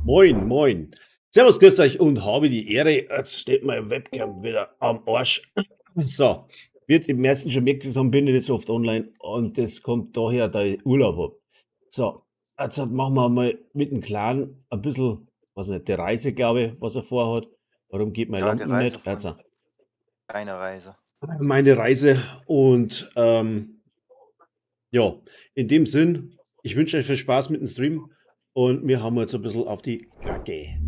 Moin, moin. Servus, grüß euch und habe die Ehre. Jetzt steht mein Webcam wieder am Arsch. So, wird im ersten schon mitgekriegt haben, bin ich nicht so oft online und das kommt daher, da ich Urlaub habe. So, jetzt machen wir mal mit dem Clan ein bisschen, was nicht, die Reise, glaube ich, was er vorhat. Warum geht meine Ja, die Lampen Reise nicht? von deiner Reise. Meine Reise und ja, in dem Sinn, ich wünsche euch viel Spaß mit dem Stream und wir haben jetzt ein bisschen auf die Kacke.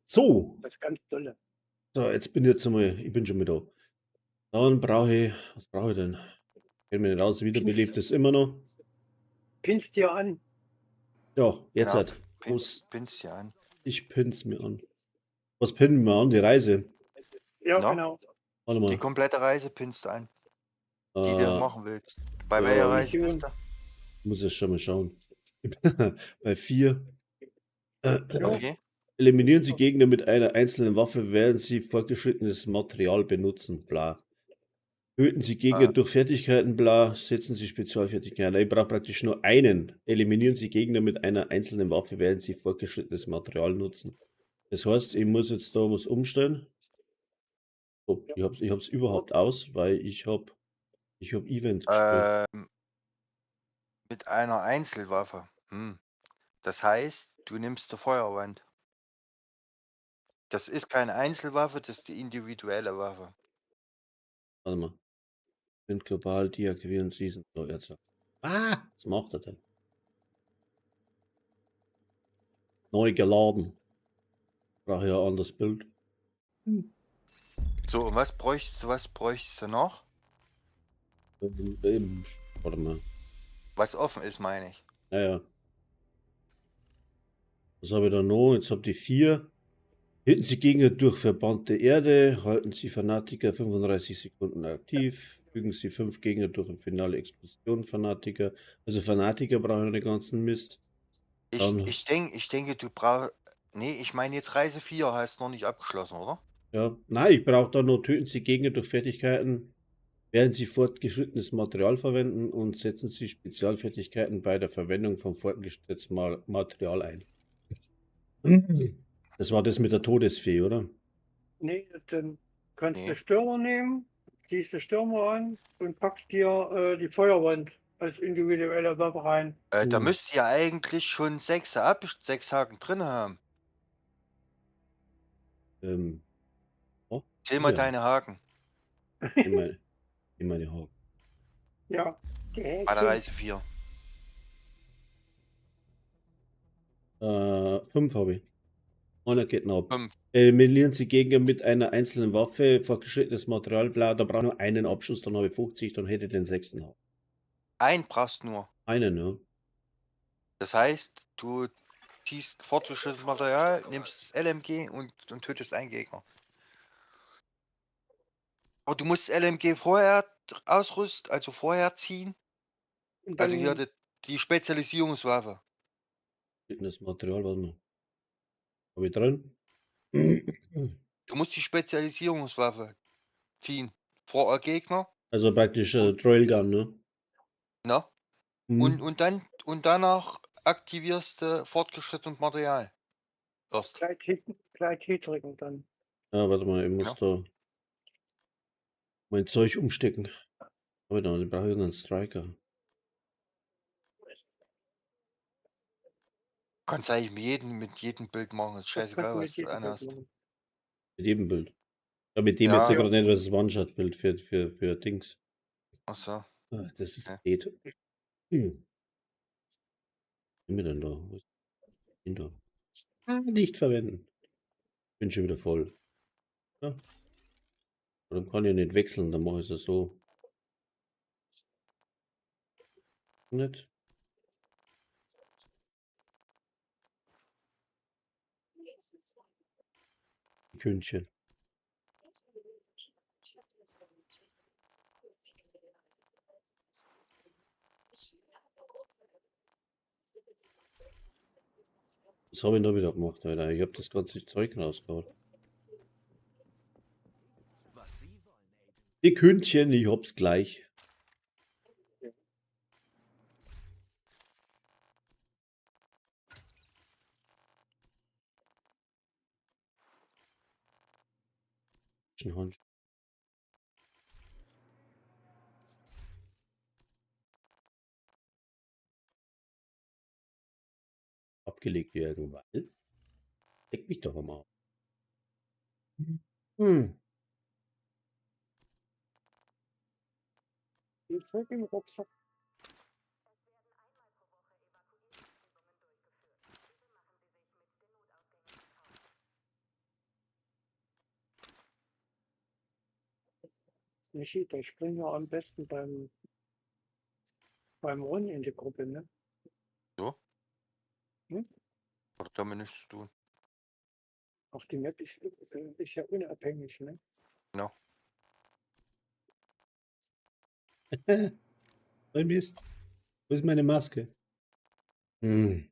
So, Das ist ganz tolle. so jetzt bin ich jetzt einmal, ich bin schon wieder da. Dann brauche ich, was brauche ich denn? Kennt mir nicht aus, wiederbelebt ist immer noch. Pinst dir an. Ja, jetzt Genau. halt. Muss, Pinst ja an. ich pinn's mir an. Was pinnen wir an? Die Reise. Ja, No? genau. Warte Die mal. komplette Reise pinst du an, die du Äh, machen willst. Bei ja. welcher Reise Mission. bist du? muss ich schon mal schauen. Bei 4. Ja. Okay. Eliminieren Sie Gegner mit einer einzelnen Waffe, während Sie fortgeschrittenes Material benutzen. Bla. Töten Sie Gegner durch Fertigkeiten, bla. Setzen Sie Spezialfertigkeiten ein. Ich brauche praktisch nur einen. Eliminieren Sie Gegner mit einer einzelnen Waffe, während Sie fortgeschrittenes Material nutzen. Das heißt, ich muss jetzt da was umstellen. Oh, ich hab's überhaupt aus, weil ich hab Event gespielt. Mit einer Einzelwaffe. Das heißt, du nimmst die Feuerwand. Das ist keine Einzelwaffe, das ist die individuelle Waffe. Warte mal. Sind global deaktivieren Season. So, jetzt. Was macht er denn? Neu geladen. Brauche ja ein anderes Bild. So, und was bräuchtest du noch? Warte mal. Was offen ist, meine ich. Naja. Was habe ich da noch? Jetzt habt ihr 4. Hitten Sie Gegner durch verbannte Erde. Halten Sie Fanatiker 35 Sekunden aktiv. Fügen Sie 5 Gegner durch eine finale Explosion. Fanatiker. Also Fanatiker brauchen den ganzen Mist. Ich denke, du brauchst. Nee, ich meine jetzt Reise 4 hast noch nicht abgeschlossen, oder? Ja. Nein, ich brauche da noch. Töten Sie Gegner durch Fertigkeiten. Während Sie fortgeschrittenes Material verwenden und setzen Sie Spezialfertigkeiten bei der Verwendung von fortgeschrittenes Material ein. Das war das mit der Todesfee, oder? Nee, dann kannst Nee. du Stürmer nehmen, ziehst du Stürmer an und packst dir die Feuerwand als individuelle Waffe rein. Da müsst ihr eigentlich schon 6 Haken drin haben. Oh, Zähl mal ja. deine Haken In meine Haken. Ja. bei der Reise 4. 5 habe ich. Einer geht noch. 5. Eliminieren Sie Gegner mit einer einzelnen Waffe, fortgeschrittenes Material, bla, da brauche ich nur einen Abschuss, dann habe ich 50, dann hätte ich den 6. Haken. Einen brauchst nur. Einen, ja. Das heißt, du ziehst fortgeschrittenes Material, nimmst das LMG und tötest einen Gegner. Aber du musst das LMG vorher ausrüsten, also vorher ziehen. Und Also dann hier die Spezialisierungswaffe. Das Material, warte mal. Habe ich drin? Du musst die Spezialisierungswaffe ziehen. Vor Gegner, Also praktisch Trailgun, ne? ne? Mhm. Und danach aktivierst du fortgeschrittenes Material. Erst. gleich T drücken dann. Ja, warte mal, ich muss Ja. da mein Zeug umstecken. Aber dann brauche ich irgendeinen Striker. Kannst eigentlich mit jedem Bild machen, ist Das kannst scheißegal, du was mit du jedem Bild anhast. machen. Mit jedem Bild. Ja, mit dem jetzt Ja, gerade nicht, was das One-Shot-Bild für Dings. achso. Ach, das ist Ja. geht. Was sind wir denn da? Was ist denn da? Nicht verwenden. Bin schon wieder voll. Ja. Dann kann ich nicht wechseln, dann mache ich es so. Nicht? Die Kündchen. Was habe ich da wieder gemacht, Alter? Ich habe das ganze Zeug rausgehauen. Die Kündchen, ich hab's gleich. Hand. Abgelegt irgendwann. Leck mich doch mal. Hm. Die Zeug im Rucksack. Michi, der springt ja am besten beim Run in die Gruppe, ne? So? Hm? Oder damit nichts zu tun. Auch die Map ist ja unabhängig, ne? Genau. Oh Mist. Wo ist meine Maske? Hm.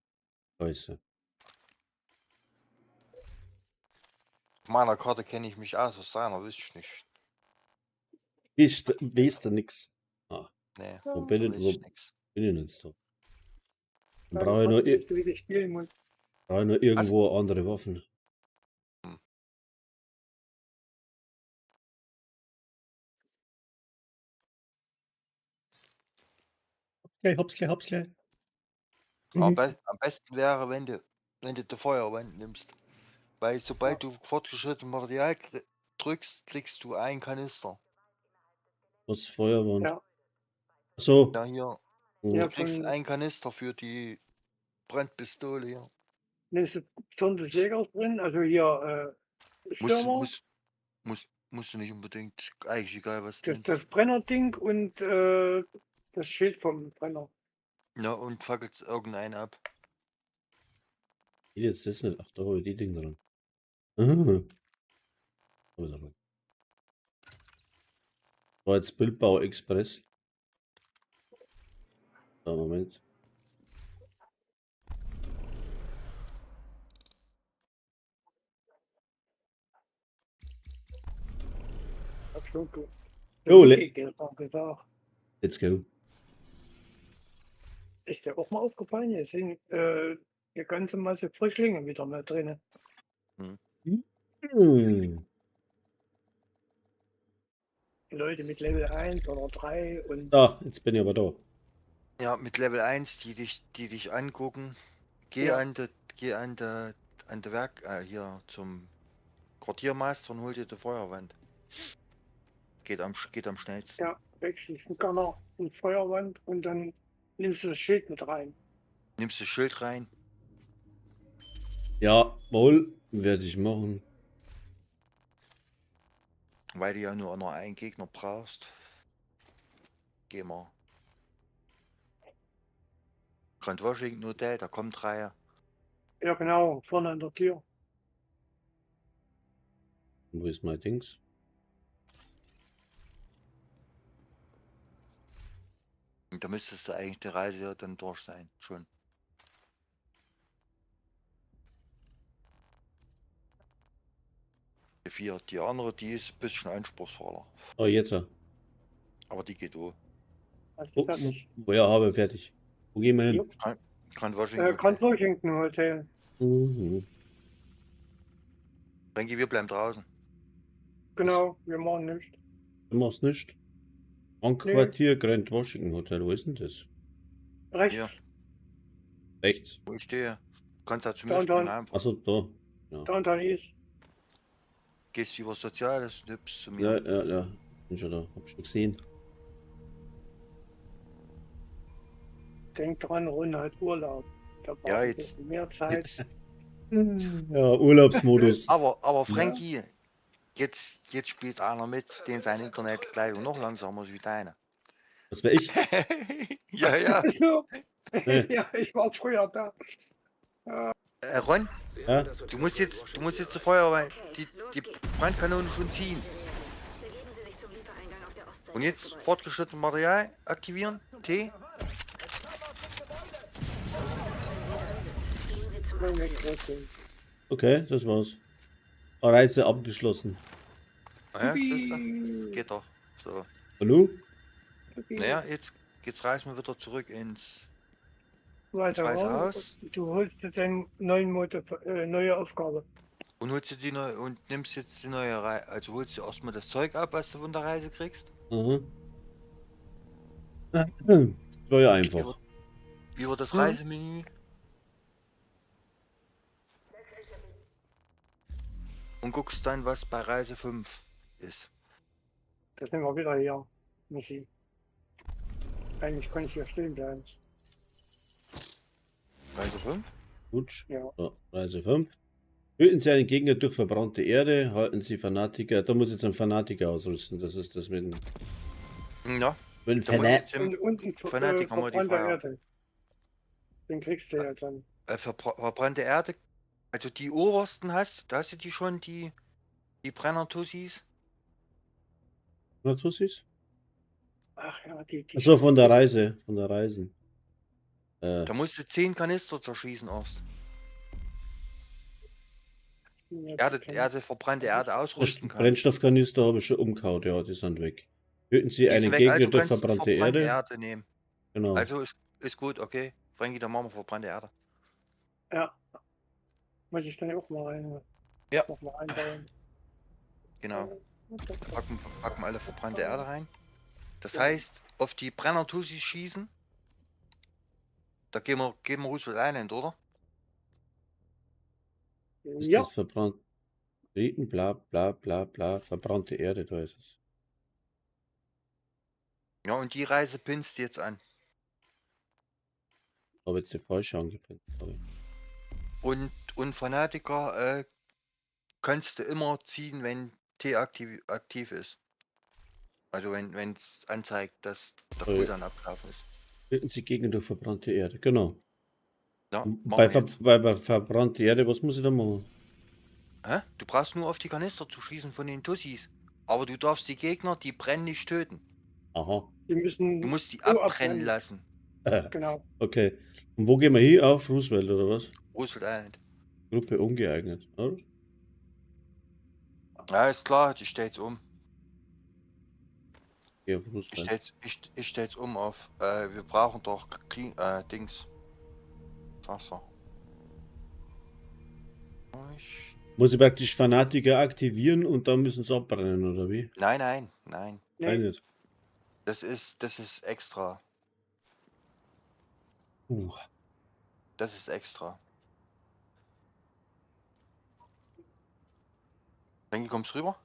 Scheiße. Auf meiner Karte kenne ich mich aus, aus seiner wüsste ich nicht. Weißt du nix? Ah, Nee, wo Ja, bin da ich, weiß wo ich nichts. bin ich denn so? Dann deine brauche ich Karte nur, weißt du, wie du spielen musst. irgendwo andere Waffen. Hm. Okay, hab's gleich, hab's gleich. Am besten wäre, wenn du die Feuerwand nimmst. Weil sobald du fortgeschrittenes Material drückst, kriegst du einen Kanister. Was Feuerwand? Ja, So. Ja, hier. Hm. ja, Du kriegst von einen Kanister für die Brandpistole hier. nimmst du 20 Jägers drin, also hier Musst, Stürmer, musst du nicht unbedingt. Eigentlich egal, was du das nimmst. Brennerding und das Schild vom Brenner. Ja, und fackelt irgendeinen ab. Wie jetzt das nicht? Ach, da habe ich die Dinger dran. Mhm. Hab ich da dran. War jetzt Bildbau Express. So, Moment. Hab schon Oh, gesagt. let's go. Ist dir auch mal aufgefallen, hier sind eine ganze Masse Frischlinge wieder mehr drin. Hm. Leute mit Level 1 oder 3 und Da, jetzt bin ich aber da. Ja, mit Level 1, die dich angucken. Geh Ja. an der Werk, hier zum Quartiermeister und hol dir die Feuerwand. Geht am schnellsten. ja, wechselst einen Gunner und Feuerwand und dann nimmst du das Schild mit rein. Nimmst das Schild rein. Ja, wohl, werde ich machen. Weil du ja nur noch einen Gegner brauchst. Geh mal. Grand Washington Hotel, da kommt Reihe. Ja genau, vorne an der Tür. Wo ist mein Dings? Und da müsstest du eigentlich die Reise ja dann durch sein. Schon. Die 4. Die andere, die ist ein bisschen anspruchsvoller. Oh, jetzt. Aber die geht auch. Also Oh, fertig. ja, habe fertig. Wo gehen wir hin? Jupp. Grand Washington Hotel. Grand Washington Hotel. Mhm. Frankie, wir bleiben draußen. Genau, wir machen nichts. Du machst nicht. Quartier Grand Washington Hotel, wo ist denn das? Rechts, Hier. Rechts. Wo ich stehe. Kannst du zu mir springen Downtown, einfach. Achso, da. Ja, Downtown East. Gehst über Soziales und hüpfst zu ja, mir. ja, ja. Bin schon da. Hab schon gesehen. Denk dran, Ron hat Urlaub. Da braucht Ja, ein jetzt- bisschen mehr Zeit. Jetzt, Ja, Urlaubsmodus. aber Frankie, jetzt spielt einer mit, den sein Internetleitung noch langsamer ist wie deine. Das wäre ich. Ja, ja. So. Nee. Ja, ich war früher da. Ron, Ja? du musst jetzt zur Feuerwehr die Brandkanone schon ziehen. Und jetzt fortgeschrittenes Material aktivieren. T. Okay, das war's. Reise abgeschlossen. Naja, siehst du? Geht doch. So. Hallo? Naja, jetzt reisen wir wieder zurück ins Weiter Weiße raus. Haus. Du holst dir den neuen neue Aufgabe. Und holst du und nimmst jetzt die neue Reise. Also holst du erstmal das Zeug ab, was du von der Reise kriegst. Aha. War ja einfach. Über das Hm. Reisemenü. und guckst dann, was bei Reise 5 ist. Das sind wir wieder hier, Michi. Eigentlich kann ich hier stehen bleiben. Reise 5? Ja. So, Reise 5. Töten Sie einen Gegner durch verbrannte Erde, halten Sie Fanatiker. Da muss jetzt ein Fanatiker ausrüsten. Das ist das mit dem. Ja, Mit da dem muss Fanat jetzt im Und ein Fanatiker verbrannter Modifier. Erde. Den kriegst du ja dann. Verbrannte Erde. Also die obersten da hast du die schon, die Brenner-Tussis. Tussis? Ach ja, die Achso, von der Reise. Von der Reisen. Da musst du 10 Kanister zerschießen erst. Erde, verbrannte Erde ausrüsten kann. Brennstoffkanister habe ich schon umgehauen, ja, die sind weg. Töten Sie Die sind einen weg, Gegner also durch kannst du verbrannte Erde. nehmen. Genau. Also ist gut, okay. Frankie, dann machen wir verbrannte Erde. Ja. Muss ich dann auch mal rein. Ja. Noch mal einbauen. Genau. Und dann- Packen wir alle verbrannte Erde rein. Das Ja. heißt, auf die Brenner-Tussis schießen. Da gehen wir Roosevelt Island, oder? Ist Ja, das verbrannt? Reden, bla bla bla bla. Verbrannte Erde, da ist es. Ja, und die Reise pinst jetzt an. Habe jetzt die falsche angepinnt. sorry. Und Fanatiker kannst du immer ziehen, wenn T aktiv ist. Also wenn es anzeigt, dass der Oh ja. Cooldown abgelaufen ist. Töten Sie Gegner durch verbrannte Erde, genau. Ja, Bei, machen wir jetzt. bei verbrannte Erde, was muss ich da machen? Hä? Du brauchst nur auf die Kanister zu schießen von den Tussis. Aber du darfst die Gegner, die brennen, nicht töten. Aha. die müssen. Du musst die so abbrennen lassen. Genau. Okay. Und wo gehen wir hier auf? Roosevelt oder was? Roosevelt Island. Gruppe ungeeignet. Oder? Ja, ist klar, ich stell's um. Ja, Roosevelt. Ich stell's um auf. Wir brauchen doch Dings. Sag's doch. Muss ich praktisch Fanatiker aktivieren und dann müssen sie abbrennen, oder wie? Nein. Nein, Nee, nicht. Das ist extra. Das ist extra. Frankie, kommst du rüber?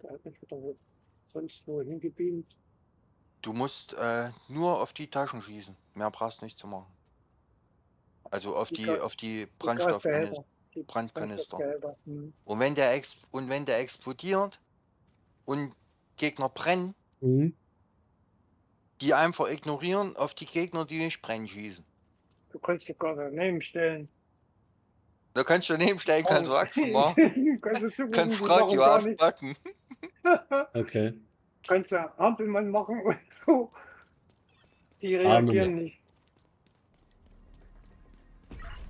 der hat mich wieder sonst wo hingebeamt. Du musst nur auf die Taschen schießen. Mehr brauchst du nicht zu machen. Also auf die Die Brandstoffkanister. Gasbehälter. Die Brandkanister. Brandstoffbehälter. Hm. Und wenn der explodiert und Gegner brennen, Mhm. die einfach ignorieren, auf die Gegner, die nicht brennen, schießen. Du kannst dich gar daneben stellen. Da kannst du daneben stellen, kannst du Achsen machen. Kannst Radio auspacken. Okay. Kannst du Ampelmann machen und so. Die Amen. reagieren nicht.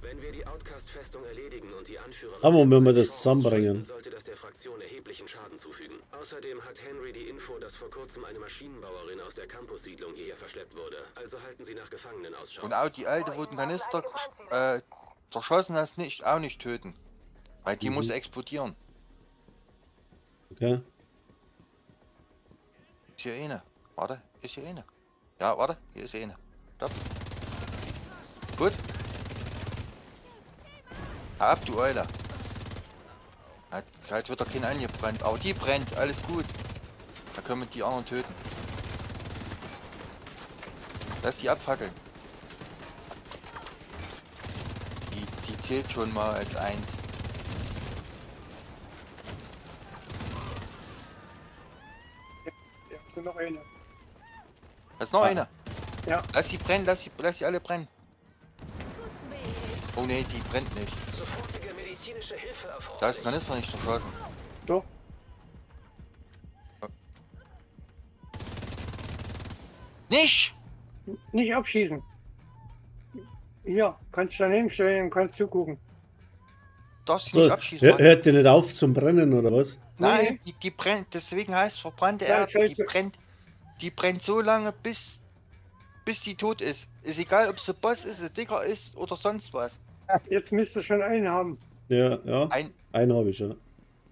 Wenn wir die Outcast-Festung erledigen und die Anführer... Aber wenn wir das zusammenbringen. ...sollte das der Fraktion erheblichen Schaden zufügen. Außerdem hat Henry die Info, dass vor kurzem eine Maschinenbauerin aus der Campus-Siedlung hierher verschleppt wurde. Also halten Sie nach Gefangenen Ausschau. Und auch die alte, wo den Kanister zerschossen hast, auch nicht töten. Weil die muss explodieren. Okay. Ist hier eine. Warte, ist hier eine. Ja, warte, hier ist eine. Stopp. Gut. Hau ab, du Eule. Halt wird da kein angebrannt. Aber die brennt, alles gut. Da können wir die anderen töten. Lass sie abfackeln. Die zählt schon mal als 1. Ja, sind noch eine. Da ist noch eine. Ja. Lass sie brennen, lass sie alle brennen. Oh ne, die brennt nicht. Sofortige medizinische Hilfe erforderlich. Da ist ein Kanister nicht zerschossen. Doch. Nicht! Nicht abschießen. Hier, kannst du daneben stellen und kannst zugucken. Darfst du So, nicht abschießen. Mann. hört ihr nicht auf zum Brennen, oder was? Nein, die brennt, deswegen heißt verbrannte Ja, Erde, scheiße. die brennt so lange, bis die tot ist. Ist egal, ob sie Boss ist, ein Dicker ist oder sonst was. Jetzt müsst ihr schon einen haben. Ja, ja. Ein, Einen habe ich, ja.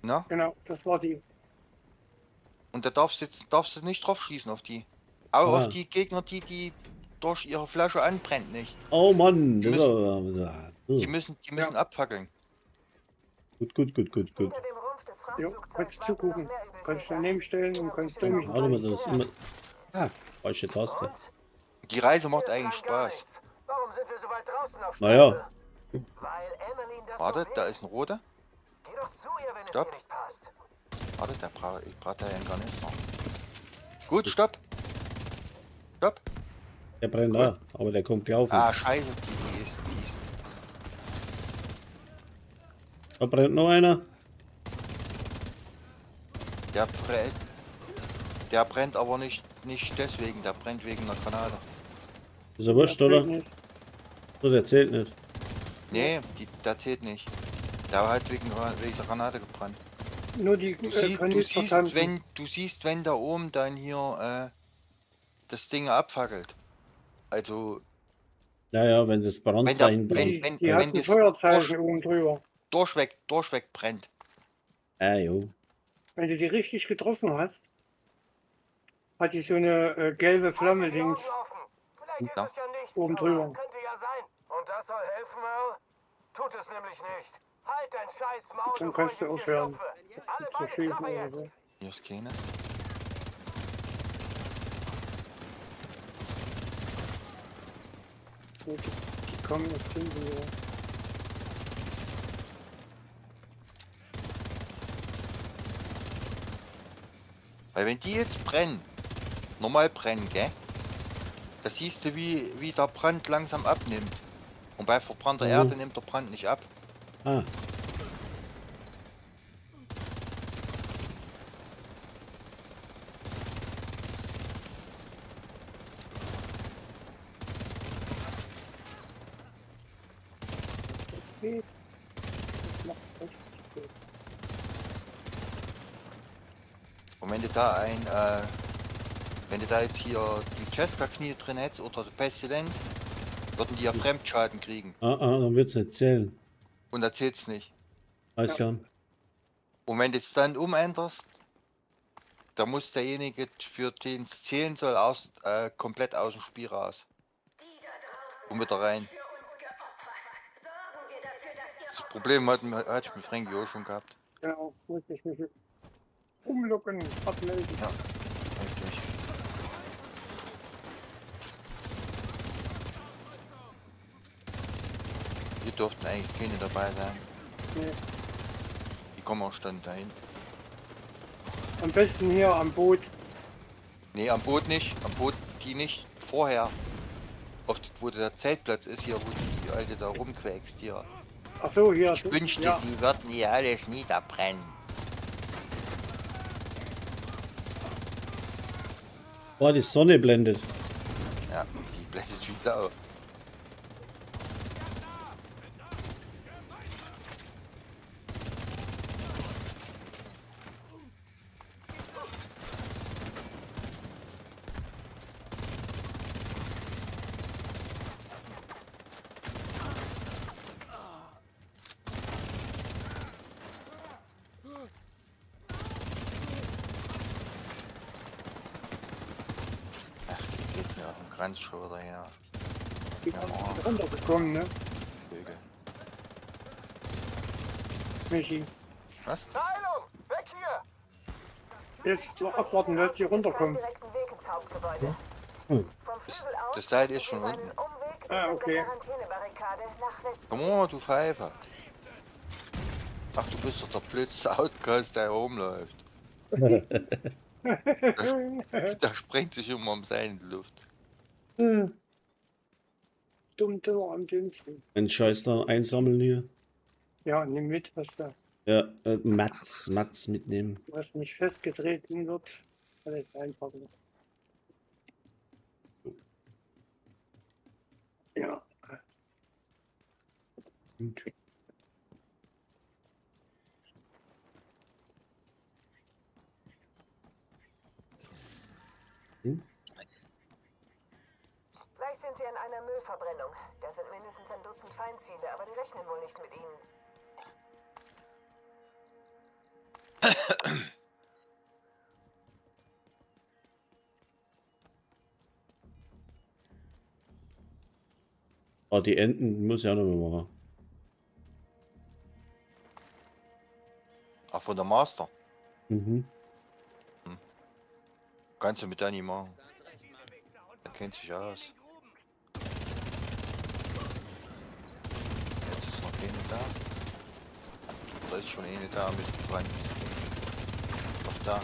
na? Genau, das war die. Und da darfst du nicht drauf schießen auf die. Auch Ah. auf die Gegner, die durch ihre Flasche an, brennt nicht. Oh Mann, Die das müssen, war. die müssen abfackeln. Gut. Hinter dem Rumpf des Ja, Frachtflugzeugs kannst warten noch zugucken. mehr Kannst Übeltäter. daneben stellen Die und haben kannst sie durch. noch Warte mal, nicht das ist gehört. immer. Ah, falsche Taste. Und? Die Reise Hier macht ist eigentlich rein gar Spaß. nichts. Warum sind wir so weit draußen auf Naja. Staffel? Weil Emmeline das Warte, so da will. ist ein roter. Geh doch zu ihr, wenn Stopp. es dir nicht passt. Warte, ich brauche da einen Kanister. Gut, stopp. Stopp. Der brennt da, aber der kommt gelaufen. Ah, scheiße, die ist. Da brennt noch einer. Der brennt aber nicht deswegen, der brennt wegen der Granate. Ist er wurscht, oder? Nicht. So, der zählt nicht. Nee, der zählt nicht. Der hat wegen der Granate gebrannt. Nur die Du siehst, Kanistertanzen. wenn da oben dann hier das Ding abfackelt. Also, Ja, wenn das Brandzeichen Die, brennt. die hat ein das Feuerzeichen oben drüber. durchweg brennt. Ah, jo. Wenn du die richtig getroffen hast, hat die so eine gelbe Flamme Halt die links. Augen offen. Vielleicht ist Ja. es ja nichts, Oben aber drüber. könnte ja sein. Und das soll helfen, Earl? Tut es nämlich nicht. Halt dein scheiß Maul, Dann bevor kannst du ich es dir aufhören. schlupfe. Alle Zu beide schießen Klappe oder jetzt. so. Hier ist keine. Gut, die kommen jetzt hin. So. Weil wenn die jetzt brennen, normal brennen, gell? Da siehst du, wie der Brand langsam abnimmt. Und bei verbrannter Mhm. Erde nimmt der Brand nicht ab. Ah, Okay. Das macht echt gut. Und wenn du da jetzt hier die Cheska-Knie drin hättest oder die Pestilenz, würden die ja Fremdschaden kriegen. dann wird's nicht zählen. Und da zählt's nicht. Alles Ja. klar. Und wenn du es dann umänderst, da muss derjenige, für den es zählen soll, komplett aus dem Spiel raus. Und wieder rein. Das Problem hatte ich mit Frankie auch schon gehabt. Genau, muss ich mich jetzt umlocken, abmelden. Ja. Richtig. Hier durften eigentlich keine dabei sein. Nee. Die kommen auch stand dahin. Am besten hier am Boot. Nee, am Boot nicht. Am Boot die nicht. Vorher. Wo der Zeltplatz ist hier, wo die Alte da rumquäkst hier. Ach so, hier. Ich wünschte, ja. sie würden hier alles niederbrennen. Boah, die Sonne blendet. Ja, die blendet wie Sau. Geht mir auf den Kranz schon wieder her. Die sind runtergekommen, ne? Vögel. Michi. Was? Heilung! Weg hier! Jetzt noch abwarten, dass die runterkommen. Direkten Weg ins Hauptgebäude. Hm. Vom Flügel aus Das Seil ist gibt schon es einen unten. Umweg Ah, entlang okay. der Quarantänebarrikade nach Westen. Komm mal, du Pfeife. Ach, du bist doch der blödste Outcast, der rumläuft. Da sprengt sich immer um Seil in die Luft. Dumm am dünnsten. Ein Scheiß da einsammeln hier. Ja, nimm mit, was da, Ja, Mats mitnehmen. was nicht festgetreten wird. Alles einpacken. Ja. Gut. Gleich sind sie an einer Müllverbrennung. Da sind mindestens ein Dutzend Feindziele, aber die rechnen wohl nicht mit ihnen. Ah, die Enten muss ich auch noch mal machen. Ach, von der Master. Mhm. Kannst du mit Danny machen. Er kennt sich aus. Jetzt ist noch keine da. Da ist schon eine da mit dran. Doch da.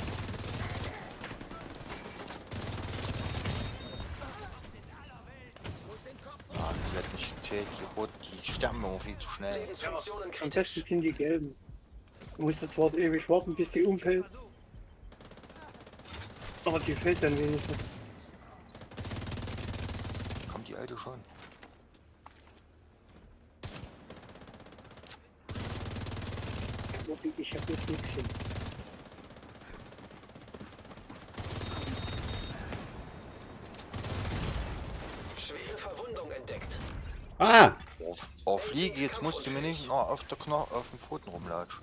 Ah, die hat nicht gezählt. Die Rot, die sterben immer viel zu schnell. Lebensfunktionen Am kritisch. besten sind die gelben. Du musst jetzt ewig warten, bis die umfällt. Aber die fällt dann wenigstens. Kommt die alte schon? Ich hab jetzt nichts hin. Schwere Verwundung entdeckt. Ah! Auf Fliege, jetzt musst du mir nicht noch auf der auf dem Pfoten rumlatschen.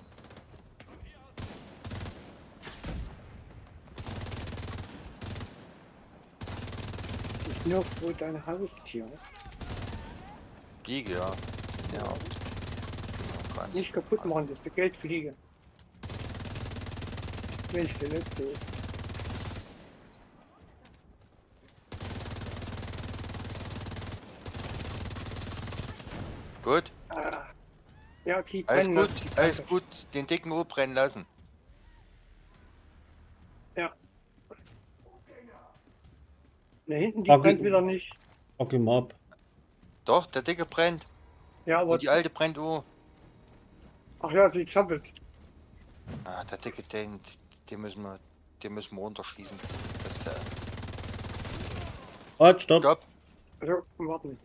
Ich nur wo dein Haustier. Fliege, ja. Ja. Ganz. Nicht kaputt machen, das ist eine Geldfliege. Mensch, der letzte ist. Gut, Ah. Ja, die alles brennen gut, lassen, die alles Kacke. gut. Den dicken Uhr brennen lassen. Ja. Da hinten, die Okay. brennt wieder nicht. Fackel mal ab. Doch, der dicke brennt. Ja, aber. Und die alte brennt auch. Ach ja, die zappelt. Ah, der dicke, den müssen wir runterschießen. Das ist der. Halt, stopp. Stopp. Also, warten.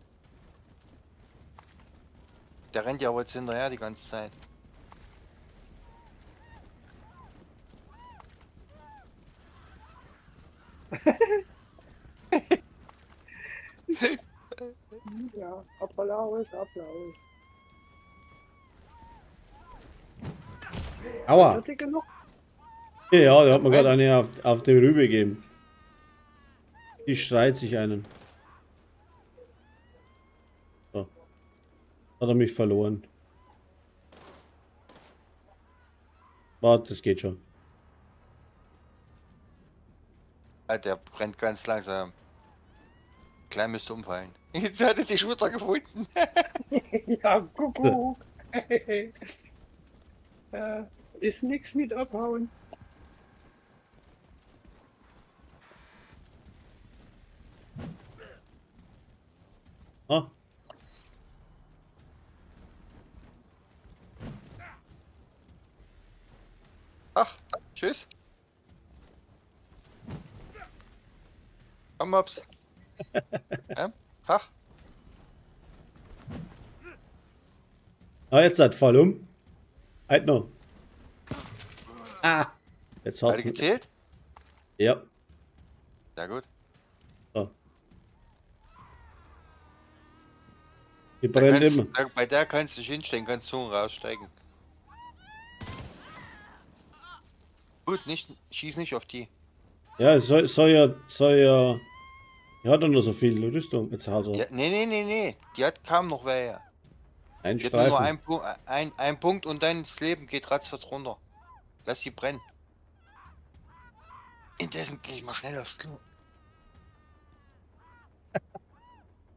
Der rennt ja aber jetzt hinterher die ganze Zeit. Ja, Applaus, Applaus. Aua. Hat die genug? Ja, der hat mir gerade eine auf die Rübe gegeben. Die schreit sich einen. So. Hat er mich verloren. Warte, das geht schon. Ah, der brennt ganz langsam. Klein müsste umfallen. Jetzt hat er die Schulter gefunden. Ja, Kuckuck. Ist nix mit abhauen. Ah, Ach, tschüss. Komm, Mops. Ach, ah, jetzt hat Fall um. Halt noch. Ah, jetzt alle hat's. gezählt? Ja. Sehr gut. So. Die Da brennt kannst, immer. bei der kannst du dich hinstellen, kannst du raussteigen. Gut, schieß nicht auf die. Ja, es soll ja. Die hat doch nur so viel Rüstung. Jetzt hat er Nee. Die hat kaum noch welche. einen Die hat nur Streifen. ein Punkt und dein Leben geht ratzfatz runter. Lass sie brennen. Indessen gehe ich mal schnell aufs Klo.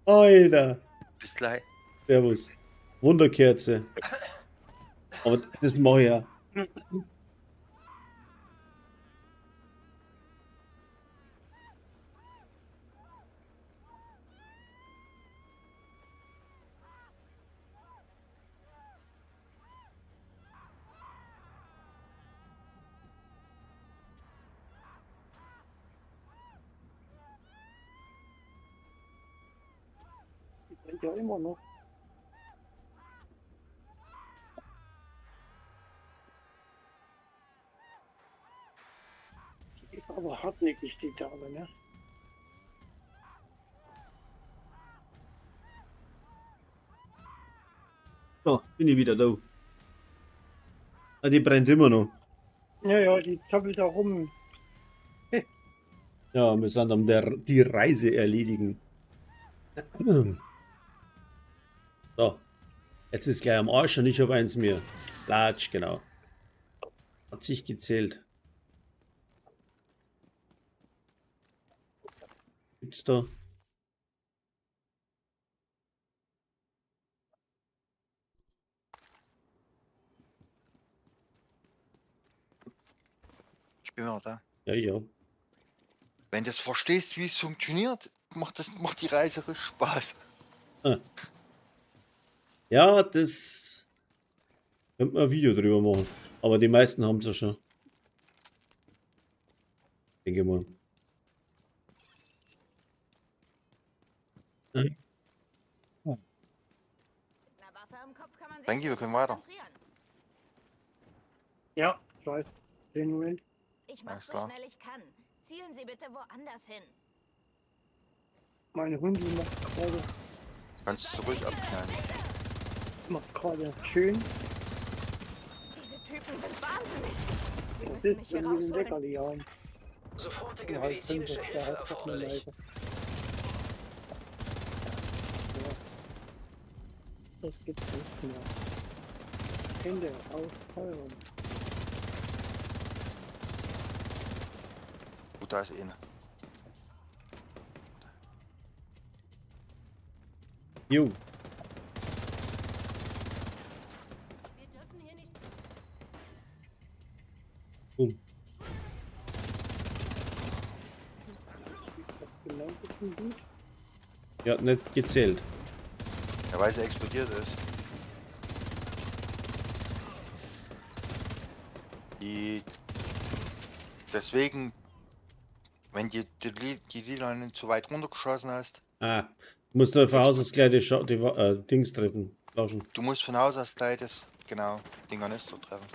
Alter. Bis gleich. Servus. Wunderkerze. Aber das mache ich ja. Die brennt ja immer noch. Die ist aber hartnäckig, die Dame, ne? So, bin ich wieder da. Ah, die brennt immer noch. Ja, die zappelt da rum. Ja, wir sind die Reise erledigen. So. Jetzt ist gleich am Arsch und ich habe eins mehr. Latsch, genau. Hat sich gezählt. Gibt's da? Ich bin wieder da. Ja, ja. Wenn du das verstehst, wie es funktioniert, macht die Reise richtig Spaß. Ja, das könnte man ein Video drüber machen. Aber die meisten haben es ja schon. Denke mal. Mit einer Waffe am Kopf kann man sich Danke, wir schlecht können weiter. konzentrieren. Ja, ich weiß. Den Moment. Ich mach Alles so klar. schnell ich kann. Zielen Sie bitte woanders hin. Meine Hunde Kannst du ruhig abknallen. macht gerade schön. Diese Typen sind wahnsinnig. Sie Das müssen mich ist hier irgendwie ein rausholen. Leckerli haben. Sofortige Ja, halt medizinische 5, Hilfe der hat doch eine erforderlich. Leiter. Ja. Das gibt's nicht mehr. Hände ausfeuern. Gut, da ist eine. Jo. Wir dürfen hier nicht. Boom. Genau, das ist gut. Ja, nicht gezählt. Ja, weil sie explodiert ist. Deswegen, wenn die Lila nicht zu weit runtergeschossen hast, Ah. Du musst von Haus aus gleich die Dings treffen. Lauschen. du musst von Haus aus gleich das, genau, den Kanister treffen.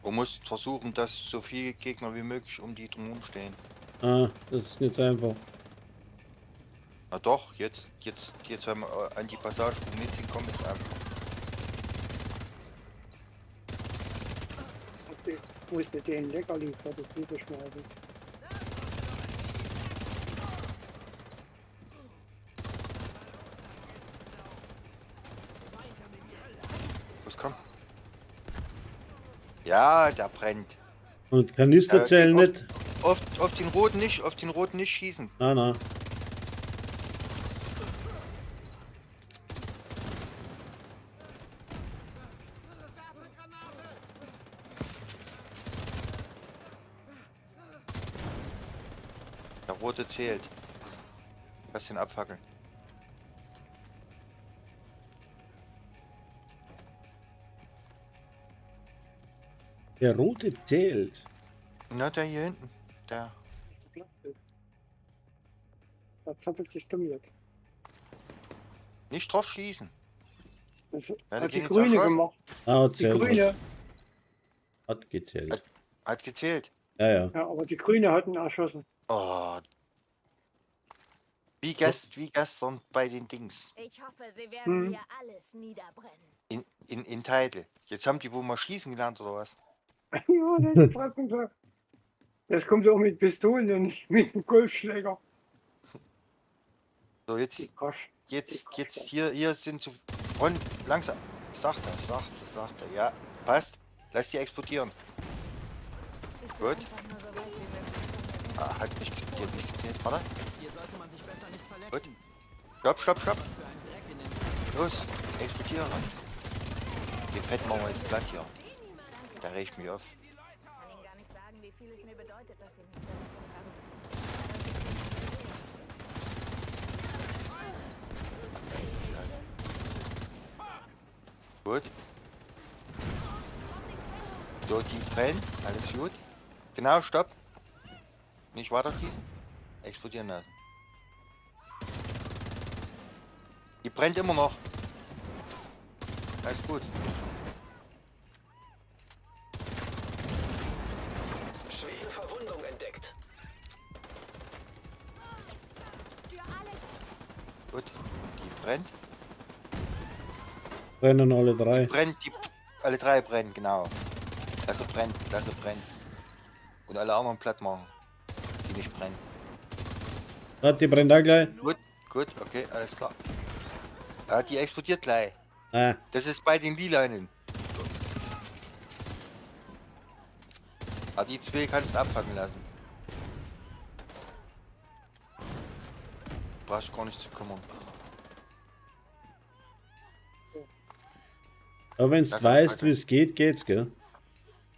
Du musst versuchen, dass so viele Gegner wie möglich um die drum stehen. Ah, das ist nicht so einfach. Na doch, jetzt wenn wir an die Passage vom Mädchen kommen, ist ab. Okay. Musste den Leckerli vor die Füße schmeißen. Was kommt? Ja, der brennt. Und Kanister zählen auf- nicht? Auf den roten nicht schießen. Na, na. Der rote zählt. Lass den abfackeln. Der rote zählt. Na, der hier hinten. Der. Da zappelt sich dumm jetzt. Nicht drauf schießen. Das Ja, der hat die geht jetzt Grüne erschossen. gemacht. Ah, Die zählt. Grüne. Hat gezählt. Hat gezählt. Ja, ja. Ja, aber die Grüne hat ihn erschossen. Oh. Wie gestern bei den Dings. Ich hoffe, Sie werden Hm. hier alles niederbrennen. In Tidal. Jetzt haben die wohl mal schießen gelernt oder was? Ja, das ist trotzdem so. Das kommt auch mit Pistolen und nicht mit einem Golfschläger. So, Die jetzt Krasch. hier sind so Front langsam. Sagt er. Ja, passt. Lass die explodieren. Ich will Gut. einfach nur so weit wie möglich von Ah, hat nicht gezählt. Warte. Hier sollte man sich besser nicht verletzen. Stopp. Was für ein Dreck in den Los, explodieren. Den Fett machen wir jetzt platt hier. Da regt mich auf. Ich kann Ihnen gar nicht sagen, wie viel es mir bedeutet, dass Sie mich gerettet haben. Gut. So, die brennt. Alles gut. Genau, stopp. Nicht weiter schießen. Explodieren lassen. Die brennt immer noch. Alles gut. Schwere Verwundung entdeckt. Für alle. Gut. Die brennt. Brennen alle drei. Brennt die. alle drei brennen, genau. Lass er brennt, lass er brennt. Und alle anderen platt machen, die nicht brennen. Die brennt auch gleich. Gut, okay, alles klar. Ja, die explodiert gleich. Ah, Das ist bei den Lilanen. Aber die zwei kannst du abfangen lassen. Brauchst gar nicht zu kümmern. aber wenn du Das- weißt, wie es geht, geht's, gell?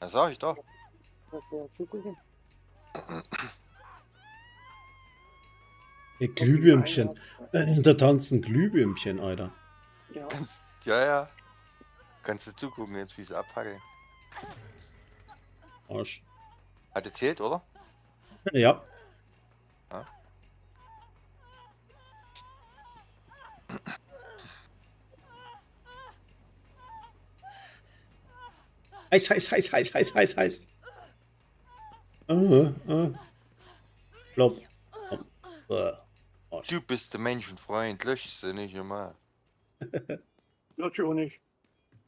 Das sag ich doch. Was wir zugucken. Ein Glühbirnchen. Da tanzen Glühbirnchen, Alter. Ja, Ja. Kannst du zugucken jetzt, wie sie abfackeln. Arsch. Hat erzählt, oder? Ja. Ja. Heiß, heiß, heiß, heiß, heiß, heiß, heiß. Flop. Arsch. Du bist der Menschenfreund, lösch sie nicht immer. natürlich auch nicht.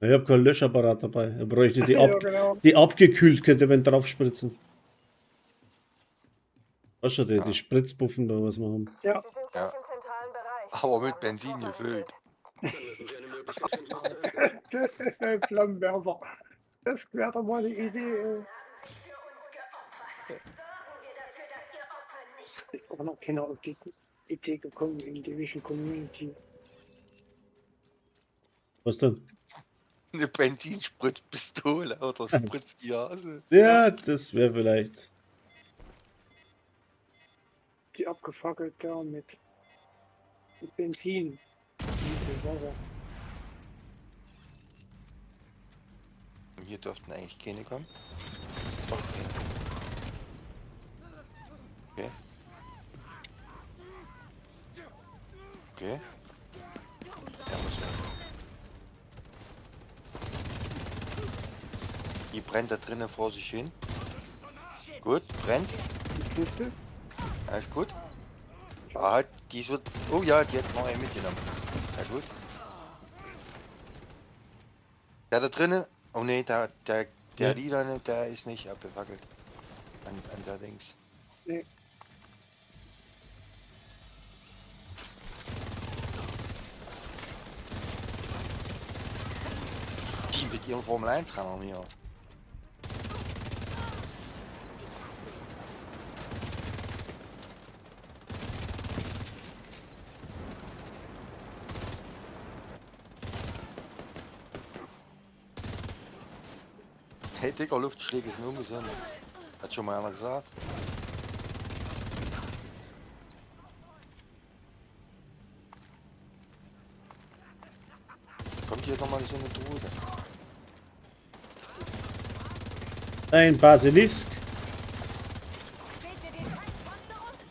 Ich habe keinen Löschapparat dabei. Er bräuchte die, Ja, genau. die abgekühlt, könnte man drauf spritzen. Was schon, die Spritzpuffen da, was wir haben. Wir sind gleich Ja. im zentralen Bereich. Aber mit Benzin gefüllt. Dann müssen wir eine Möglichkeit finden, es zu öffnen. Flammenwerfer. Das wäre doch mal eine Idee. Ist auch noch keiner auf die Idee gekommen in Division Community. Was denn? Eine Benzinspritzpistole oder Spritzgase. Ja, das wäre vielleicht. Die abgefackelt da mit Benzin. Mit Wasser. Hier dürften eigentlich keine kommen. Doch, okay. Okay. Ja, muss man. Die brennt da drinnen vor sich hin. Gut, brennt. Die Kiste. Alles gut. Ah, die wird. Oh ja, die hat noch einen mitgenommen. Ja gut. Der da drinnen. Oh ne, der Ja. Lilane, der ist nicht abgefackelt. An der Dings. Nee. Die mit ihren Formel 1 Rennern hier. Hey Digga, Luftschläge sind ungesund. Hat schon mal einer gesagt. Kommt hier nochmal so eine Drohne. Ein Basilisk. Seht ihr den Scheißmonster unten?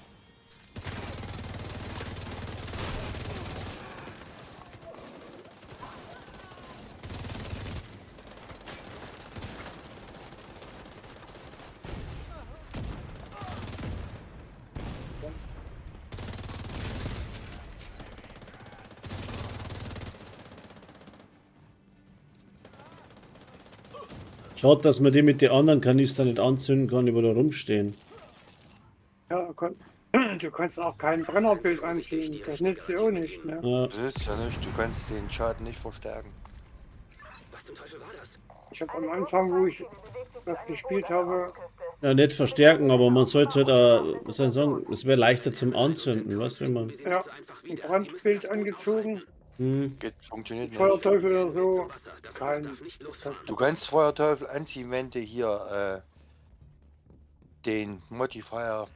Schaut, dass man die mit den anderen Kanistern nicht anzünden kann, die wo da rumstehen. Ja, du kannst auch kein Brennerbild anziehen. Das nützt dir auch nicht. Ne? Ja, Das ist ja nicht, du kannst den Schaden nicht verstärken. Was zum Teufel war das? Ich habe am Anfang, wo ich das gespielt habe, ja, nicht verstärken, aber man sollte halt, was soll ich sagen, es wäre leichter zum Anzünden, weißt du, wenn man. ja, ein Brandbild angezogen, Hm, Funktioniert nicht. Feuerteufel oder so. Zum Wasser. Das Kein- darf nicht losfahren. Du kannst Feuerteufel anziehen, wenn du hier den Modifier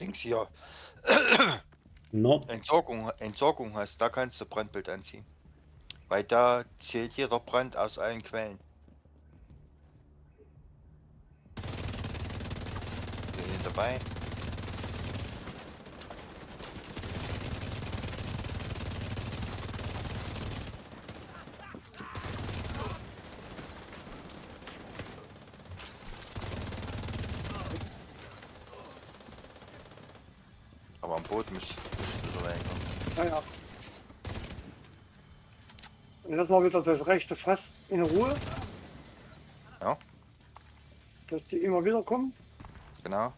Dings hier no. Entsorgung hast, da kannst du Brandbild anziehen. Weil da zählt jeder Brand aus allen Quellen. Wir sind dabei. Aber am Boot müsste wieder reinkommen. Naja. Und lass mal wieder das rechte Fass in Ruhe. Ja. Dass die immer wieder kommen. Genau.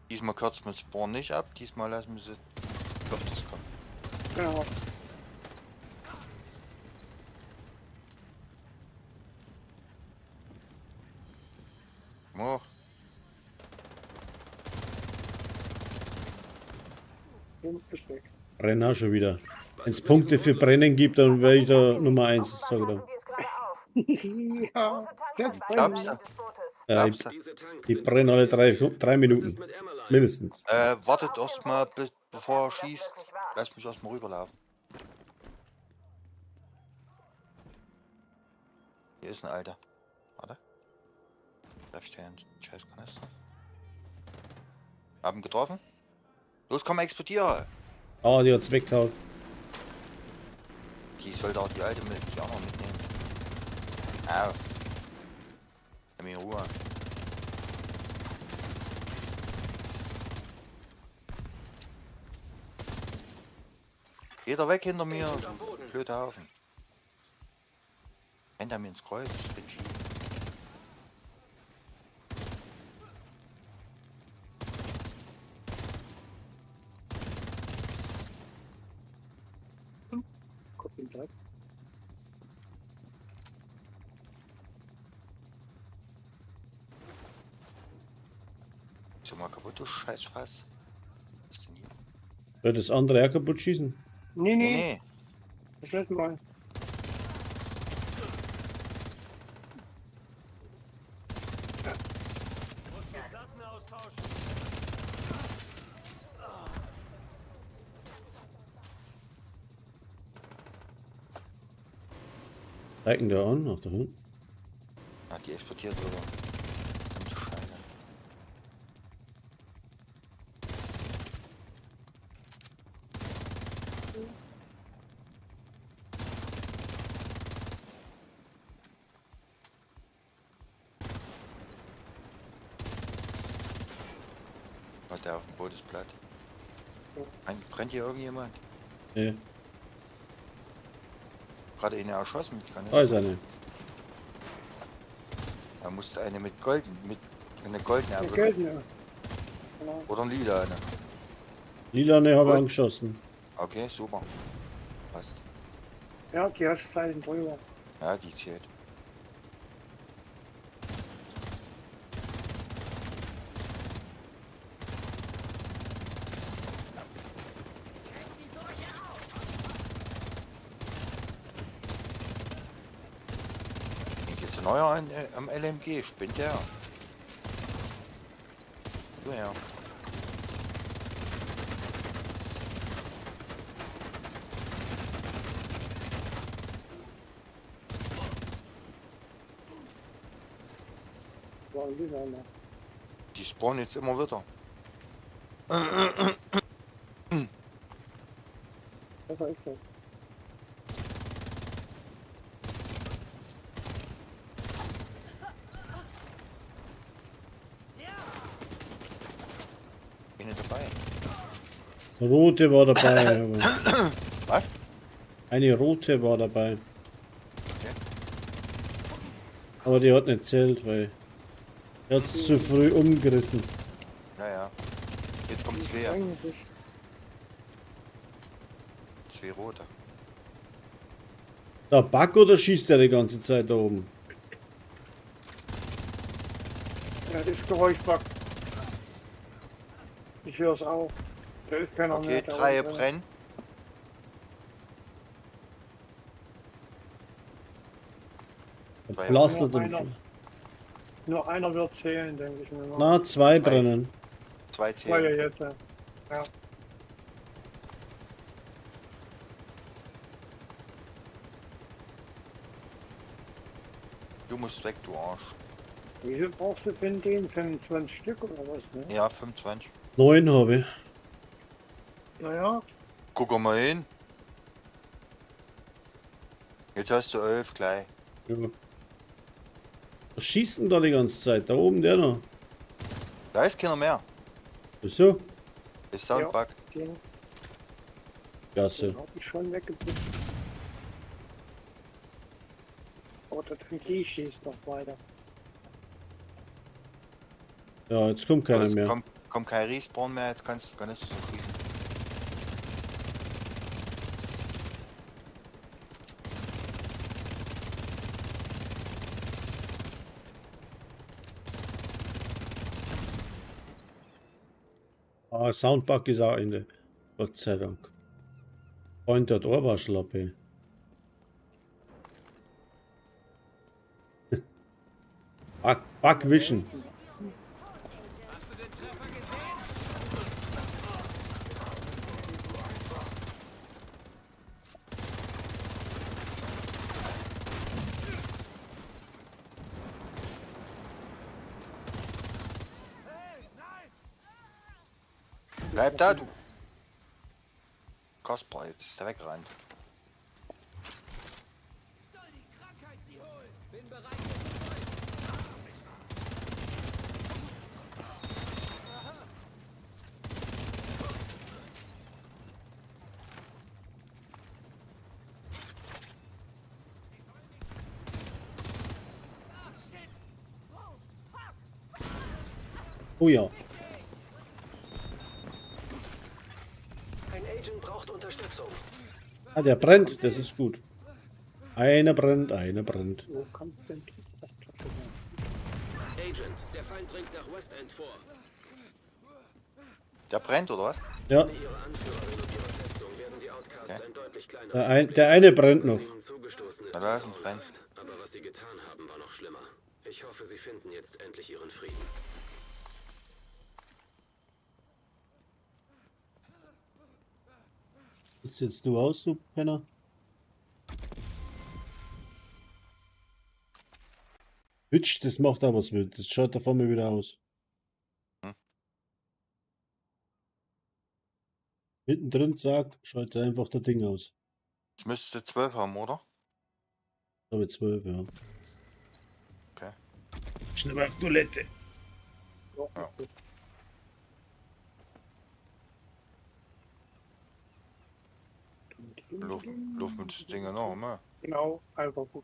Diesmal kürzen wir das Spawn nicht ab, diesmal lassen wir sie öfters kommen. Genau. Oh, Ist weg. Brenn auch schon wieder. Wenn es Punkte für Brennen gibt, dann wäre ich da Nummer 1, sag ich Offenbar da. halten die es gerade auf. Ja, Große das Tankstellen glaubst am du? Ende des Bootes. Ja, glaubst du? Diese Tanks die sind brennen alle drei Was Minuten. ist mit Emmeline? Mindestens. Wartet erstmal, bevor er Sofern sie das schießt. wirklich wagen. Lass mich erstmal rüberlaufen. Hier ist ein Alter. Warte. Darf ich dir einen scheiß Kanister? Haben getroffen? Los, komm, explodiere! Ah, die hat's weggehauen. Die sollte auch die alte mit, die auch noch mitnehmen. Au. Lass mich in Ruhe. Geht er weg hinter mir, du blöder Haufen. Rennt er mir ins Kreuz, Richie. Gucken da. Ist ja mal kaputt, du Scheißfass. Was ist denn hier? Soll das andere auch kaputt schießen? Nee, nee, Nee, das letzte Mal. Zeigen da an, ach da hinten. Hat die explodiert oder? Verdammte Scheiße. Oh, der auf dem Boot ist platt. Brennt hier irgendjemand? Nee, Gerade eine erschossen mit da Kanister. ist eine. Da musste eine mit golden, mit eine goldene Die erwischen. gelten ja. Genau. Oder ein lila eine. Lilane habe ich Gut. angeschossen. Okay, super. Passt. Ja, die hast Zeichen drüber. Ja, die zählt. Ist ein neuer am LMG, spinnt der. So ja. War ein Lila noch. Die spawnen jetzt immer wieder. Besser ist das. Eine dabei. Rote war dabei. Aber Was? eine rote war dabei. Okay. Aber die hat nicht zählt, weil er hat zu früh umgerissen. Naja. Jetzt kommt zwei. Eigentlich. Zwei rote. Der Bug oder schießt er die ganze Zeit da oben? Ja, das ist Geräuschback. Ich höre es auch. Da ist keiner mehr. Okay, da drei unten. brennen. Der Zwei. Blastert Nur im einer. Nur einer wird zählen, denke ich mir mal. Na, zwei Drei. brennen. Zwei Zwei zählen. jetzt. Ja. Du musst weg, du Arsch. Wie viel brauchst du von denen? 25 Stück oder was? Ne? Ja, 25. 9 habe ich. Naja, Guck mal hin. Jetzt hast du 11 gleich. Ja. Was schießt denn da die ganze Zeit? Da oben der noch. Da ist keiner mehr. Wieso? Ist Soundbug. den Klasse. habe ich schon weggebracht. das MG schießt noch weiter. Ja, jetzt kommt keiner Es mehr. kommt kein Respawn mehr, jetzt kannst du so schießen. Ah, Soundbug ist auch Ende. Gott sei Dank. Freund dort Ohrwaschlappe. Bugwischen. Hast du den Treffer gesehen? Bleib da, du! Kaspar, jetzt ist er weggerannt. Soll die Krankheit sie holen? Bin bereit für Oh ja. Ein Agent braucht Unterstützung. Ah, der brennt, das ist gut. Einer brennt, einer brennt. Wo kommt denn das Tasche her? Agent, der Feind dringt nach West End vor. Der brennt, oder was? Ja, Ohne ihre Anführerin und ihre Festung werden die Outcasts Okay. ein deutlich kleineres der eine brennt Problem. noch. Was ihnen zugestoßen ist, Na, da war ist ein grauenhaft, aber was sie getan haben, war noch schlimmer. Ich hoffe, sie finden jetzt endlich ihren Frieden. Was jetzt du aus, du Penner? Hütsch, das macht aber was mit. Das schaut da vor mir wieder aus. Hm. Mittendrin sagt, schaut einfach das Ding aus. Jetzt müsstest du 12 haben, oder? Ich habe 12, ja. Okay. Schnell mal auf Toilette. Ja, Ja. gut. Luft mit das Ding noch, ne? Genau, einfach gut.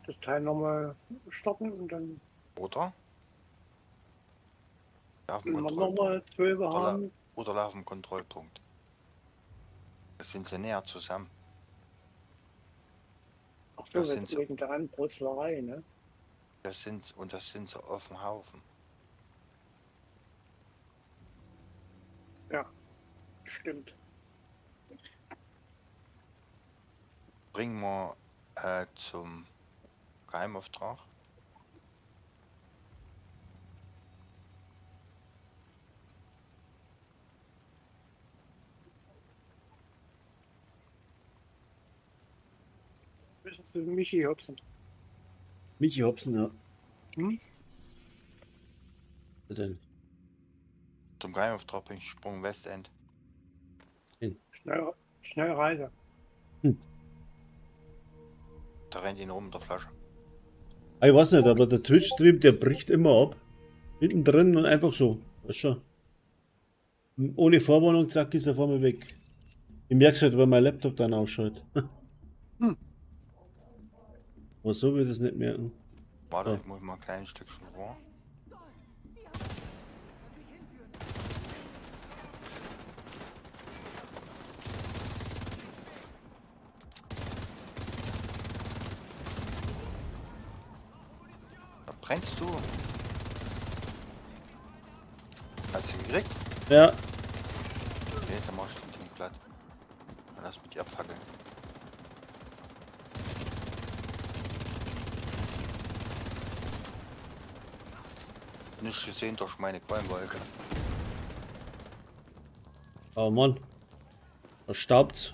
Das Teil nochmal starten und dann Oder? Auf dem wenn wir Kontrollpunkt. nochmal 12 Oder, haben. oder auf dem Kontrollpunkt. Da sind sie näher zusammen. Ach so, das sind so- wegen der Anbrutzlerei, ne? Das sind sie auf dem Haufen. Stimmt. Bringen wir zum Geheimauftrag. Müssen Sie Michi hopsen. Michi Hobson, ja. Hm? Was denn? Zum Geheimauftrag bin ich Sprung Westend. Schnell Reise. Da rennt ihn rum mit der Flasche. Ah, ich weiß nicht, aber der Twitch-Stream, der bricht immer ab. Mittendrin und einfach so. Weißt schon. Ohne Vorwarnung, zack, ist er vor mir weg. Ich merke halt, weil mein Laptop dann ausschaut. Hm. Aber so will ich das nicht merken. Warte, Ja. ich muss mal ein kleines Stückchen vor. Da brennst du. Hast du gekriegt? Ja, Okay, dann machst du den Ding glatt. Dann lass mit dir abfackeln. Nicht gesehen durch meine Qualmwolke. oh Mann. Da staubt's.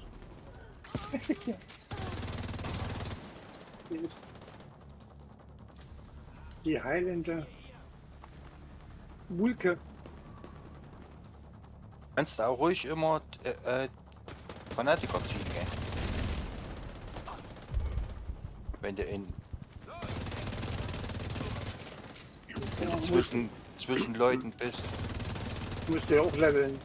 Die heilende Wulke. Kannst du auch ruhig immer Fanatiker ziehen, gell? Wenn du Ja, zwischen Leuten bist. musst du ja auch leveln.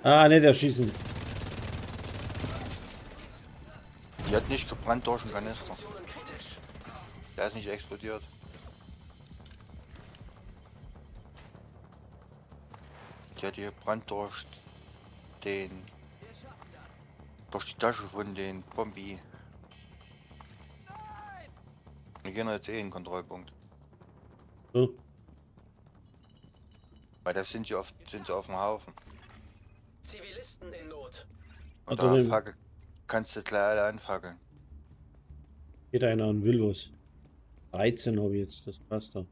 Ah, nicht erschießen. Die hat nicht gebrannt durch den Kanister. Der ist nicht explodiert. Die hat gebrannt durch den... durch die Tasche von den Bombi. Wir gehen jetzt eh in den Kontrollpunkt. So. Weil da sind sie auf dem Haufen. Zivilisten in Not. Und Hat er da den- kannst du gleich alle anfackeln. Geht einer an, will was. 13 habe ich jetzt, das passt da.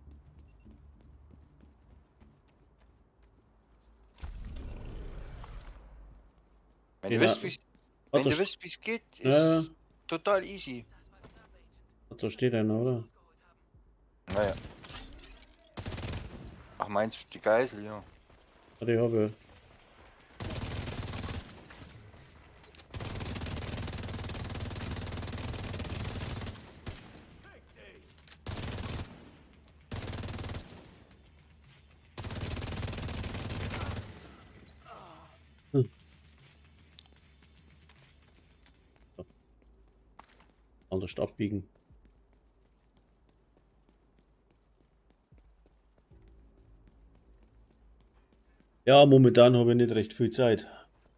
Wenn Ja. du wisst, Hat er- wie es geht, ist Ja. es total easy. Da steht einer, oder? Naja. Ach, meinst du die Geisel, ja. Ja, die habe ich. Anders abbiegen. Ja, momentan habe ich nicht recht viel Zeit.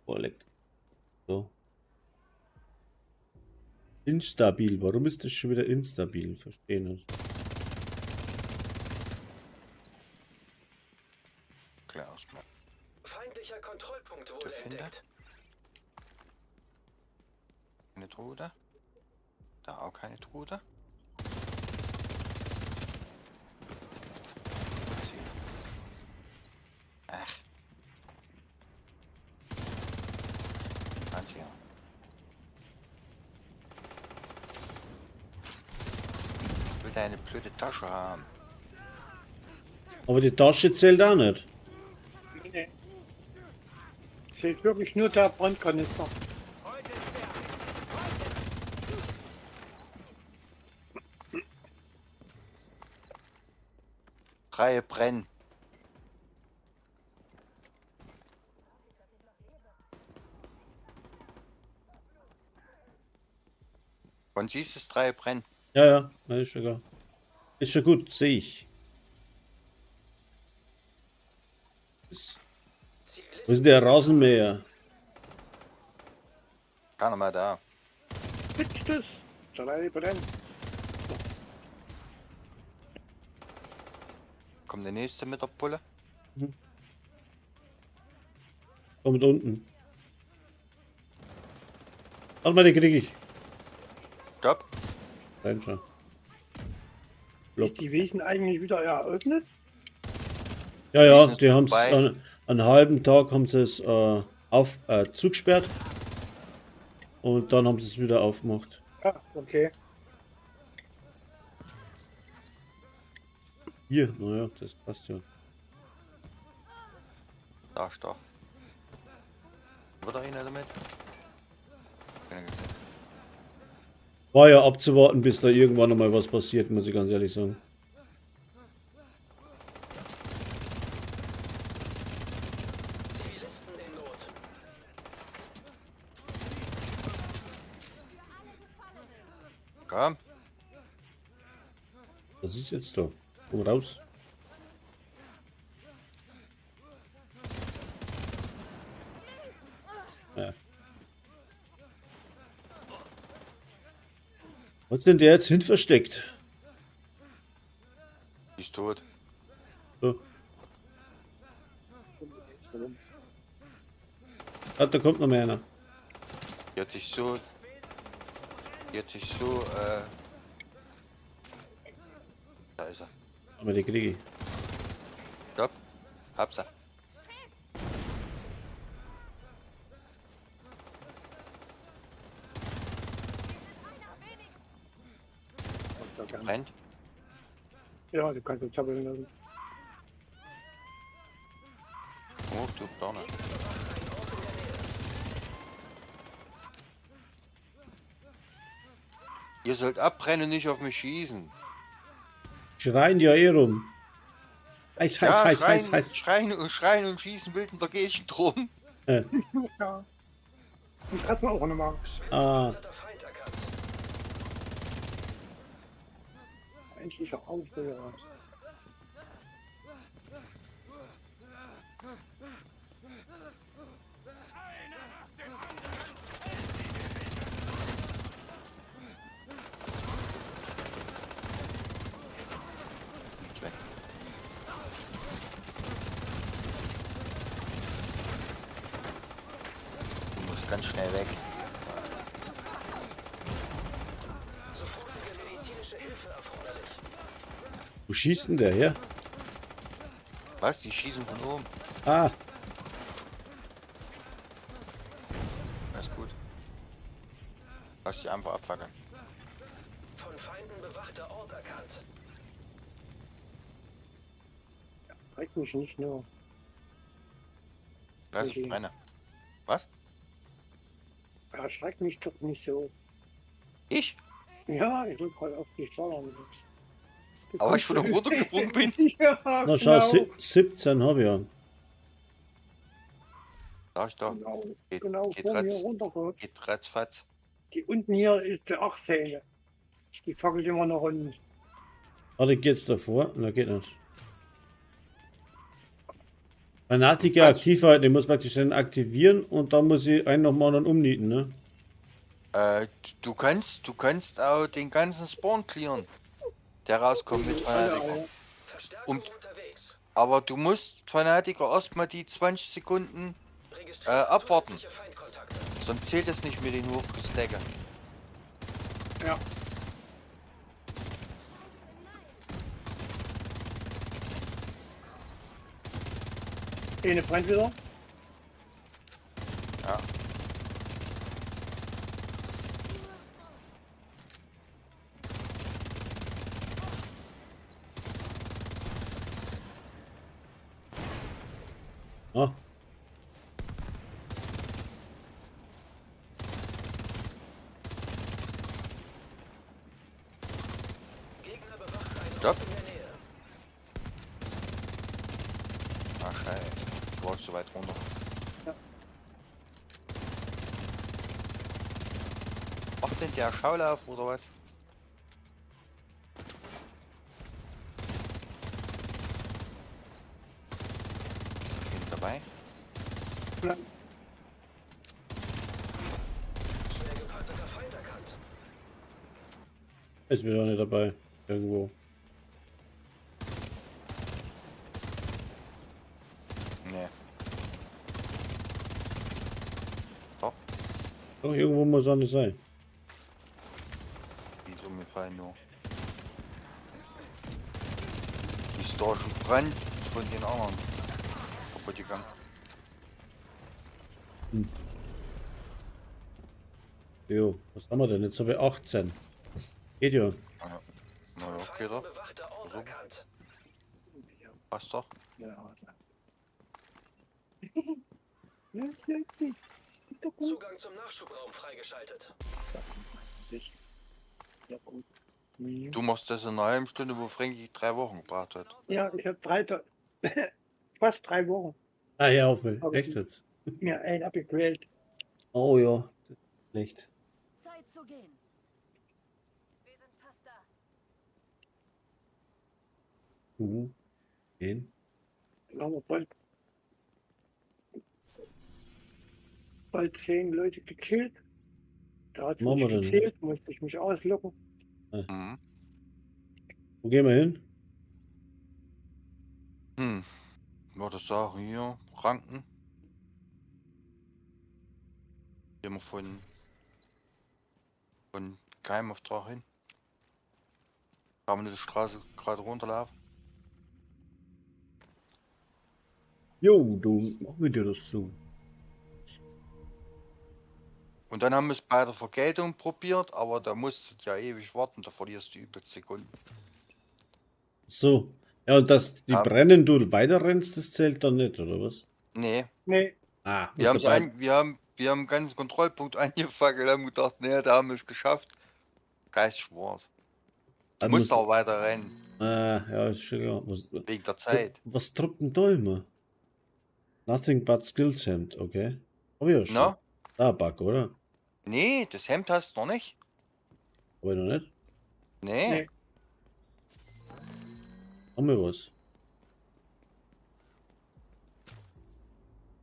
Oleg. So. Instabil. Warum ist das schon wieder instabil? Verstehe nicht. Klar, ausmachen. Feindlicher Kontrollpunkt Der wurde Finder? entdeckt. Keine Truhe. Da auch keine Truhe. Ach. Anziehen. Ich will deine blöde Tasche haben. Aber die Tasche zählt auch nicht. Nee. Zählt wirklich nur der Brandkanister. Heute ist der. Reihe brennen. Und siehst es, 3 brennen. Ja, ja, na, ist schon klar. Ist schon gut, sehe ich. Wo ist der Rasenmäher? Keiner mehr da. Pitcht es. 3 brennt. Kommt der nächste mit der Pulle. Kommt unten. Warte mal, den kriege ich. Stopp. Rein schon. Ist die Wesen eigentlich wieder eröffnet? Ja, ja, Ist die haben es vorbei. an einen halben Tag haben sie es zugesperrt. Und dann haben sie es wieder aufgemacht. Ja, okay. Hier, naja, das passt ja. Da ist doch. Wird da einer damit? Keine gesehen. War ja abzuwarten, bis da irgendwann einmal was passiert, muss ich ganz ehrlich sagen. Zivilisten in Not. Komm. Was ist jetzt da? Komm raus. Ja. Was ist denn der jetzt hin versteckt? Die ist tot. So. Ah, da kommt noch mehr einer. Die hat sich so. Da ist er. Aber die kriege ich. Stopp. Hab's er. Brennt. Ja, du kannst jetzt zappeln lassen. Oh, du Donner. Ihr sollt abbrennen und nicht auf mich schießen. Schreien ja eh rum. Heiß, heiß, Ja, heiß, schreien, heiß, heiß. schreien und schießen wild in der Gegend drum. Ja. Und treffen wir auch nochmal. Ah, Feind erkannt. Endlich auch Ausbilder. Weg. Du musst ganz schnell weg. Sofortige medizinische Hilfe erforderlich. wo schießt denn der her? Was? Die schießen von oben. Ah, Alles gut. Lass die einfach abfackeln. Von Feinden bewachter Ort erkannt. Schreckt mich nicht nur. Lass Okay. meine. Was? Er schreckt mich doch nicht so. Ich? Ja, ich drück halt auf die Steuern. Aber ich von oben runtergesprungen bin. Ja, na schau, genau. 17 habe ich ja. Sag ich doch. Genau, Geht, genau geht, vor mir ratz, runtergeholt. geht ratzfatz. Die unten hier ist der 18. Die fackelt immer noch unten. Warte, geht's davor? Na, geht nicht. Fanatiker Was? aktiv halten, den muss praktisch dann aktivieren und dann muss ich einen nochmal dann umnieten, ne? Du kannst auch den ganzen Spawn clearen, der rauskommt mit Fanatiker. Alle. Verstärkung Und- unterwegs. Aber du musst Fanatiker erstmal die 20 Sekunden, abwarten. zusätzliche Feindkontakte. sonst zählt es nicht mit den Hochgestecke. Ja. Eine brennt wieder. Ja. Ah, Gegner bewacht einen Stopp. Ort in der Nähe. Ach scheiße, du warst so weit runter. Ja. Macht denn der Schaulauf oder was? Bin dabei? Ja. Schwer gepanzerter Feind erkannt. ist wieder nicht dabei. Irgendwo. Nee. Doch, Doch, irgendwo muss er nicht sein. die ist umgefallen nur. Die ist da schon Brand von den anderen kaputt gegangen. Jo, was haben wir denn? Jetzt habe ich 18. Geht ja. Na ja, okay, Feinden doch. bewachter Ort So. erkannt. Passt doch. Ja. Ja, ja, ja. Ist doch gut. Zugang zum Nachschubraum freigeschaltet. Ja, gut. Mhm. Du machst das in einer halben Stunde, wo Frankie 3 Wochen gebraucht hat. Ja, ich habe fast 3 Wochen Ah ja, auf Aber- echt jetzt. mir einen abgequält. Oh ja, das ist schlecht. Zeit zu gehen. Wir sind fast da. Mhm. Gehen. Dann haben wir bald 10 Leute gekillt. Da hat es Machen wir nicht denn? gezählt, musste ich mich auslocken. Mhm. Wo gehen wir hin? Würde sagen, hier, Ranken. Gehen wir von Geheimauftrag hin. Kann man die Straße gerade runterlaufen? Jo, du, mach mit dir das so. Und dann haben wir es bei der Vergeltung probiert, aber da musst du ja ewig warten, da verlierst du übelst Sekunden. So. Ja, und dass die Ja. brennen, du weiter rennst, das zählt dann nicht, oder was? Nee, Nee, Ah, wir haben, musst dabei- wir haben einen ganzen Kontrollpunkt angefackelt, haben gedacht, nee, da haben wir es geschafft. Geist war's. Du Dann musst musst- auch weiter rennen, Ah, ja, ist schon klar. wegen der Zeit. Was tropft denn da immer? Nothing but skills Hemd, okay. Hab ich ja schon. Na? Da, Bug, oder? Nee, das Hemd hast du noch nicht. Hab ich noch nicht. Nee. Nee. Haben wir was?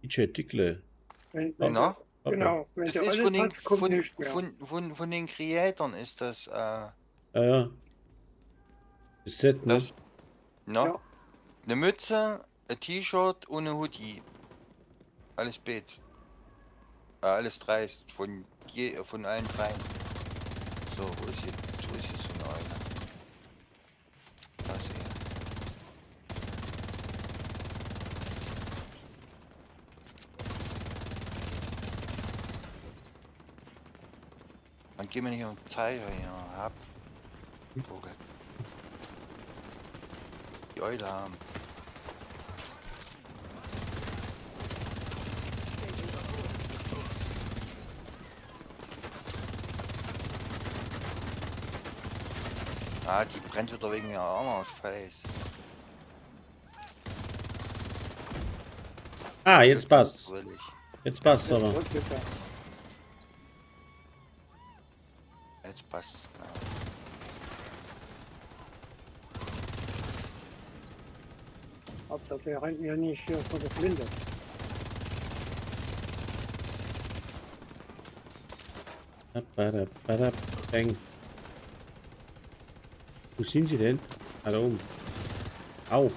DJ Tickle. Wenn, Na? Okay. genau, wenn Das der ist alles von den, hat, kommt nichts mehr. von den Creatoren ist das, Ja, ja. Das Set, ne? das, na? Ja. Eine Mütze, ein T-Shirt und ein Hoodie. Alles Beats. Alles dreist von allen dreien. So, wo ist jetzt so eine eine? Da ist er. Dann gehen wir hier und Zeiger hier ab. Vogel. Die Eule haben. Ah, die brennt wieder wegen ihrer Arme, Scheiß. Ah, jetzt passt. Fröhlich. Jetzt passt aber. Das wird ja. Jetzt passt. Ja. Hauptsache, der rennt mir nicht hier vor der Flinte. Bang. Wo sind sie denn? Ah, da oben. Au.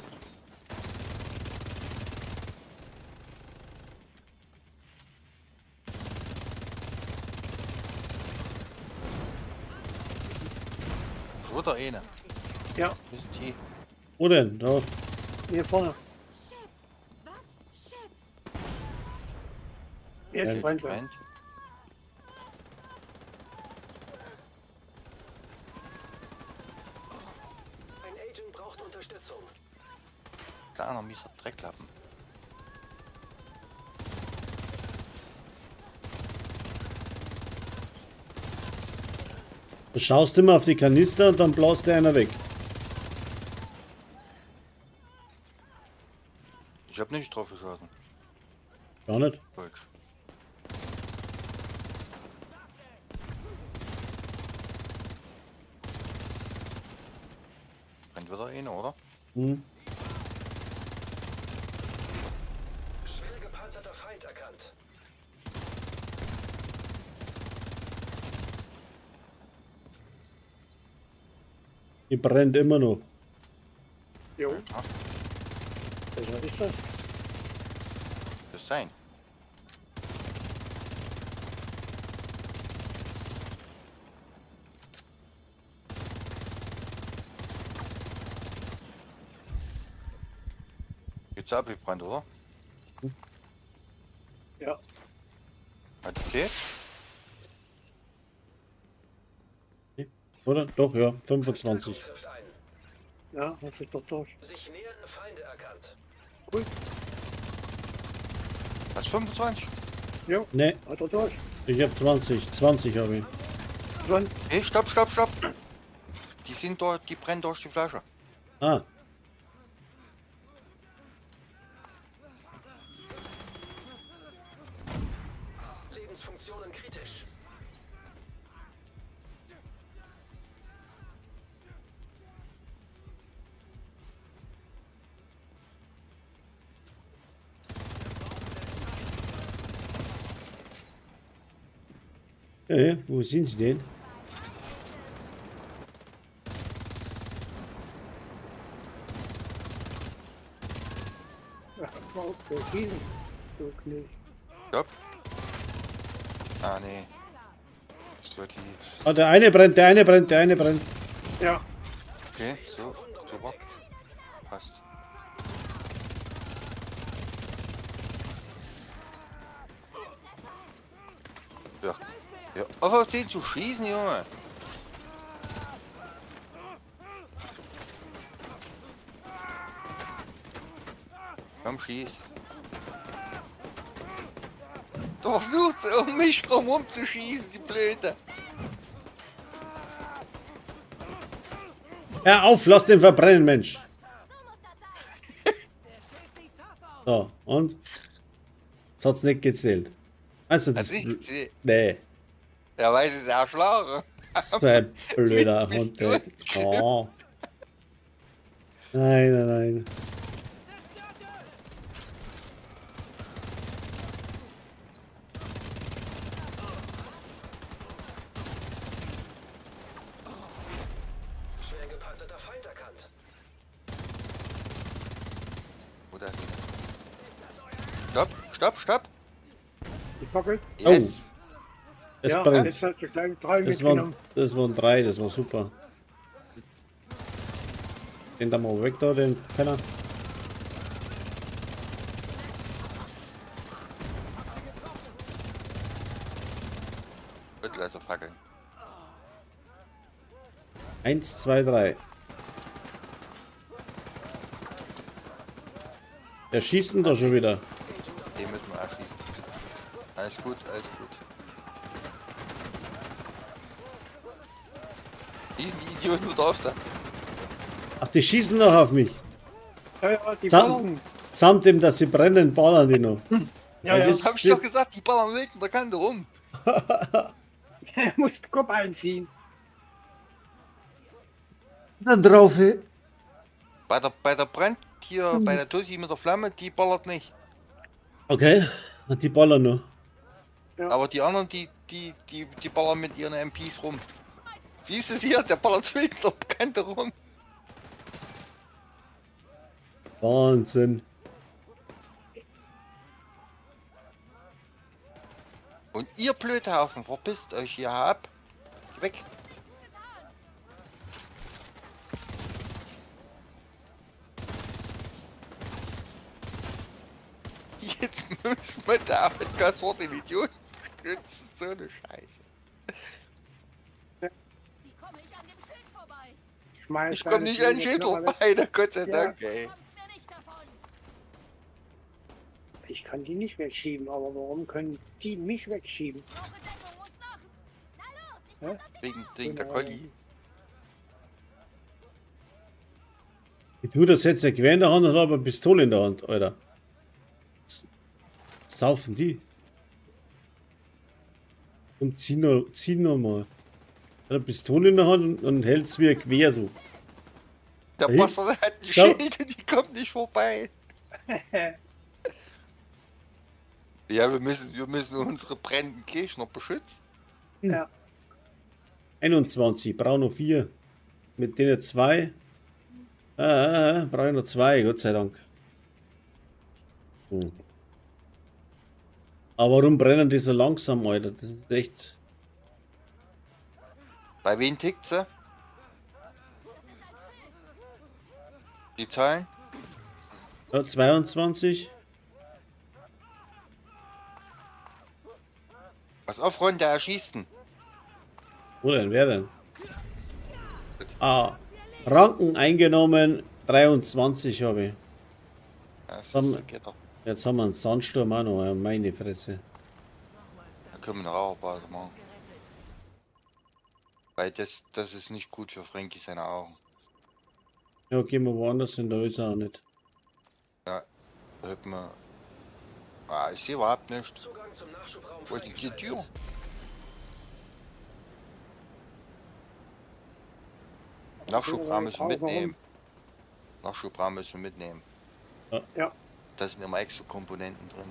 Schon wieder eine. Ja, Das ist die. Wo denn? Da. hier vorne. Shit! Was? Shit! Jetzt Ja, brennt er. Brennt. Ein Agent braucht Unterstützung. Kleiner mieser Drecklappen. Du schaust immer auf die Kanister und dann blaust dir einer weg. Ich hab nicht drauf geschossen. Gar nicht. Falsch. Brennt wieder eine, oder? Hm. Schwer gepanzerter Feind erkannt. Die brennt immer noch. Jo, Ah, was ist das? das ist sein. Jetzt abgebrannt, oder? Ja, Hat gezählt? Oder? Doch, ja. 25. Trifft ein. ja, das ist doch durch. Sich nähernde Feinde erkannt. Was, 25? Jo, Ne, hat er durch. ich hab 20. 20 habe ich. Schon, Hey, stopp, stopp, stopp! Die sind dort, die brennen durch die Flasche. Ah, Lebensfunktionen kritisch. wo sind sie denn? ja, mal auf der Schießen. So nicht. Stopp. Ah, nee. Ist wirklich. Ah, der eine brennt, der eine brennt, der eine brennt. Ja, Okay, so, super. Passt. Ja. Ja, auf den zu schießen, Junge. Komm, schieß. Du versuchst um mich drumherum zu schießen, die Blöde. Hör auf, lass den verbrennen, Mensch. Der Schild sieht tough aus. So, und? Das hat's nicht gezählt. Also das. Also ich sehe, Nee. der weiß es erschlagen. So ein blöder Mit Hund, Pistole. ey. Oh. Nein, nein, nein. Schwer gepanzerter Feind erkannt. Oder? Stopp, stopp, stopp. Die Fackel. Yes. Es Ja, brennt. jetzt hat sie gleich 3 Das waren, mitgenommen. das waren 3, das war super. Den da mal weg da, den Penner. Bitte also Fackeln. 1, 2, 3. Der schießen da schon wieder. Den müssen wir erschießen. Alles gut, alles gut. Diesen Idioten du darfst da. Ach, die schießen noch auf mich. Ja, ja, die Sam- ballern. Samt dem, dass sie brennen, ballern die noch. Ja, Das ja. ist- Hab ich doch gesagt, die ballern weg in der Kante rum. Er muss den Kopf einziehen. Dann drauf. Bei der Brand hier, bei der Tussi mit der Flamme, die ballert nicht. Okay, und die ballern noch. Aber die anderen, die ballern mit ihren MPs rum. Siehst du es hier? Der ballert wild in der Kante rum. Wahnsinn. Und ihr Blödhaufen, verpisst euch hier ab. Geh weg. Jetzt müssen wir da mit Gaswort den Idioten stützen. So eine Scheiße. Wie komme ich an dem Schild vorbei? Schmeiß Ich komm nicht an den Schild vorbei, da Gott sei Ja. Dank, ey. Kommst mir nicht davon. Ich kann die nicht wegschieben, aber warum können die mich wegschieben? Brauche Deckung, muss nach. Na los, ich Wegen der Colli. Ich tue das jetzt ein Gewehr in der Hand und habe eine Pistole in der Hand, Alter. Saufen die. Und zieh noch mal. Eine Pistole in der Hand und hält's wie ein Gewehr so. Der Hey. Bastard hat ein Schau. Schild und die kommt nicht vorbei. Ja, wir müssen unsere brennenden Gegner beschützen. 21, brauche noch 4. Mit denen 2. Brauche ich noch 2, Gott sei Dank. Hm. Aber warum brennen die so langsam, Alter? Das ist echt. Bei wem tickt sie? Die Zahlen? Ja, 22. Pass auf, Ron, der erschießt ihn. Wo denn? Wer denn? Ah, Ranken eingenommen. 23 habe ich. Ja, das Dann- ist der Gitter. Jetzt haben wir einen Sandsturm auch noch. Ja, meine Fresse. Da können wir eine Raucherbase machen. Weil das ist nicht gut für Frankie seine Augen. Ja, gehen wir woanders hin, da ist er auch nicht. Da hört man. Ah, ich sehe überhaupt nichts. Zugang zum Nachschubraum Wo ist die freigeschaltet. Tür? Nachschubraum müssen wir mitnehmen. Nachschubraum müssen wir mitnehmen. Ja. Da sind immer extra Komponenten drin.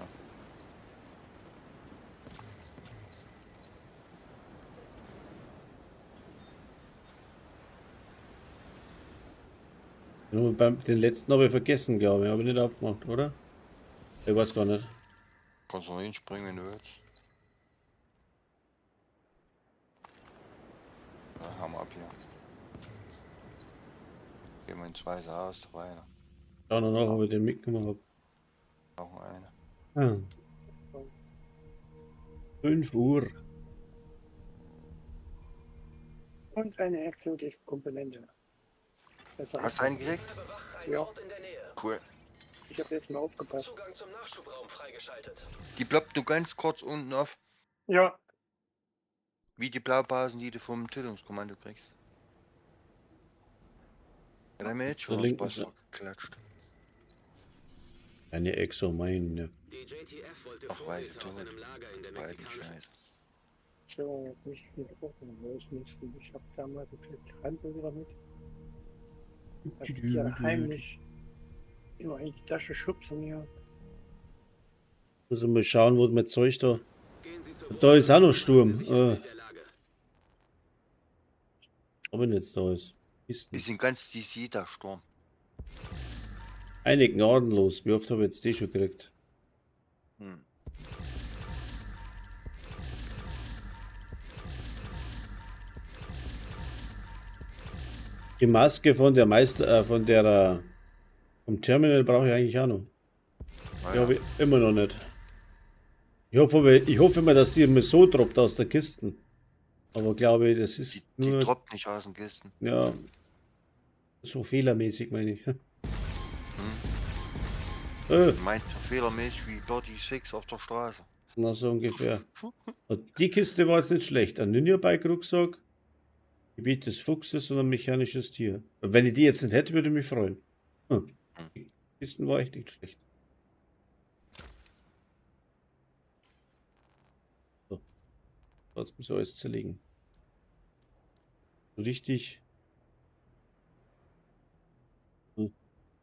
Ja, den letzten habe ich vergessen, glaube ich. Habe ich nicht aufgemacht, oder? Ich weiß gar nicht. Kannst du noch hinspringen, wenn du willst. Ja, haben wir ab hier. Gehen wir ins Weiße Haus weiter. Schau noch nach, ob ich den mitgenommen habe. Brauchen wir eine. Ah. 5 Uhr. Und eine exotische Komponente. Besser. Hast du einen gekriegt? Bewach einen Ja. Ort in der Nähe. Cool. Ich habe jetzt mal aufgepasst. Zugang zum Nachschubraum freigeschaltet. Die ploppt nur ganz kurz unten auf, Ja, wie die Blaubasen, die du vom Tötungskommando kriegst. Ja, da haben wir jetzt schon Da was linken Wasser sie. geklatscht. Eine Exo, meine. Die JTF wollte Ach, weiß ich Vorräte aus tot. einem Lager in der Beiden mexikanischen... Scheiße. So, jetzt nicht viel gucken, wo ist nicht viel. Ich hab da mal so viel Krempel wieder mit. Das ist ja heimlich immer in die Tasche schubsen hier. Muss ich mal schauen, wo mein Zeug da. Gehen Sie zur Und da ist auch noch Wohnung, Sturm. machen Sie sich ein Bild der Lage. Aber nicht da ist. Die Kisten. sind ganz DC, der Sturm. Eine gnadenlos. Wie oft habe ich jetzt die schon gekriegt? Hm. Die Maske von der vom Terminal brauche ich eigentlich auch noch. Die habe ich immer noch nicht. Ich hoffe immer, dass die immer so droppt aus der Kiste. Aber glaube ich, das ist Die nur, droppt nicht aus den Kisten. ja, so fehlermäßig, meine ich. Meint so fehlermäßig wie Dirty Six auf der Straße. Na, so ungefähr. Und die Kiste war jetzt nicht schlecht. Ein Ninja-Bike-Rucksack, Gebiet des Fuchses und ein mechanisches Tier. Und wenn ich die jetzt nicht hätte, würde ich mich freuen. Die Kisten war echt nicht schlecht. So. Jetzt muss ich alles zerlegen. So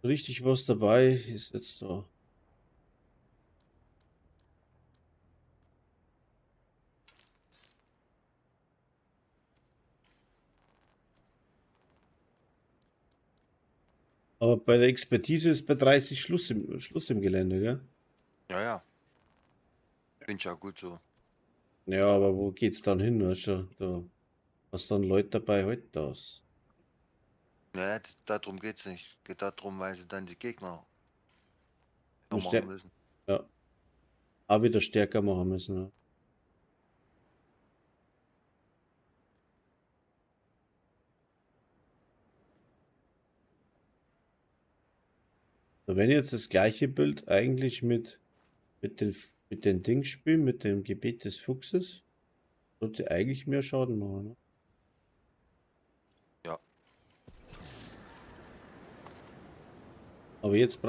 richtig was dabei ist jetzt da. Aber bei der Expertise ist bei 30 Schluss im Gelände, gell? Ja, ja. Finde ich ja gut so. Ja, aber wo geht's dann hin? Weißt du? Da hast dann Leute dabei, halt das. Naja, darum geht's nicht. Geht darum, weil sie dann die Gegner Muss machen der- müssen. Ja. Auch wieder stärker machen müssen. Ja. Wenn ich jetzt das gleiche Bild eigentlich mit den Dings spielen, mit dem Gebiet des Fuchses, sollte eigentlich mehr Schaden machen. Ne? Ja. Aber jetzt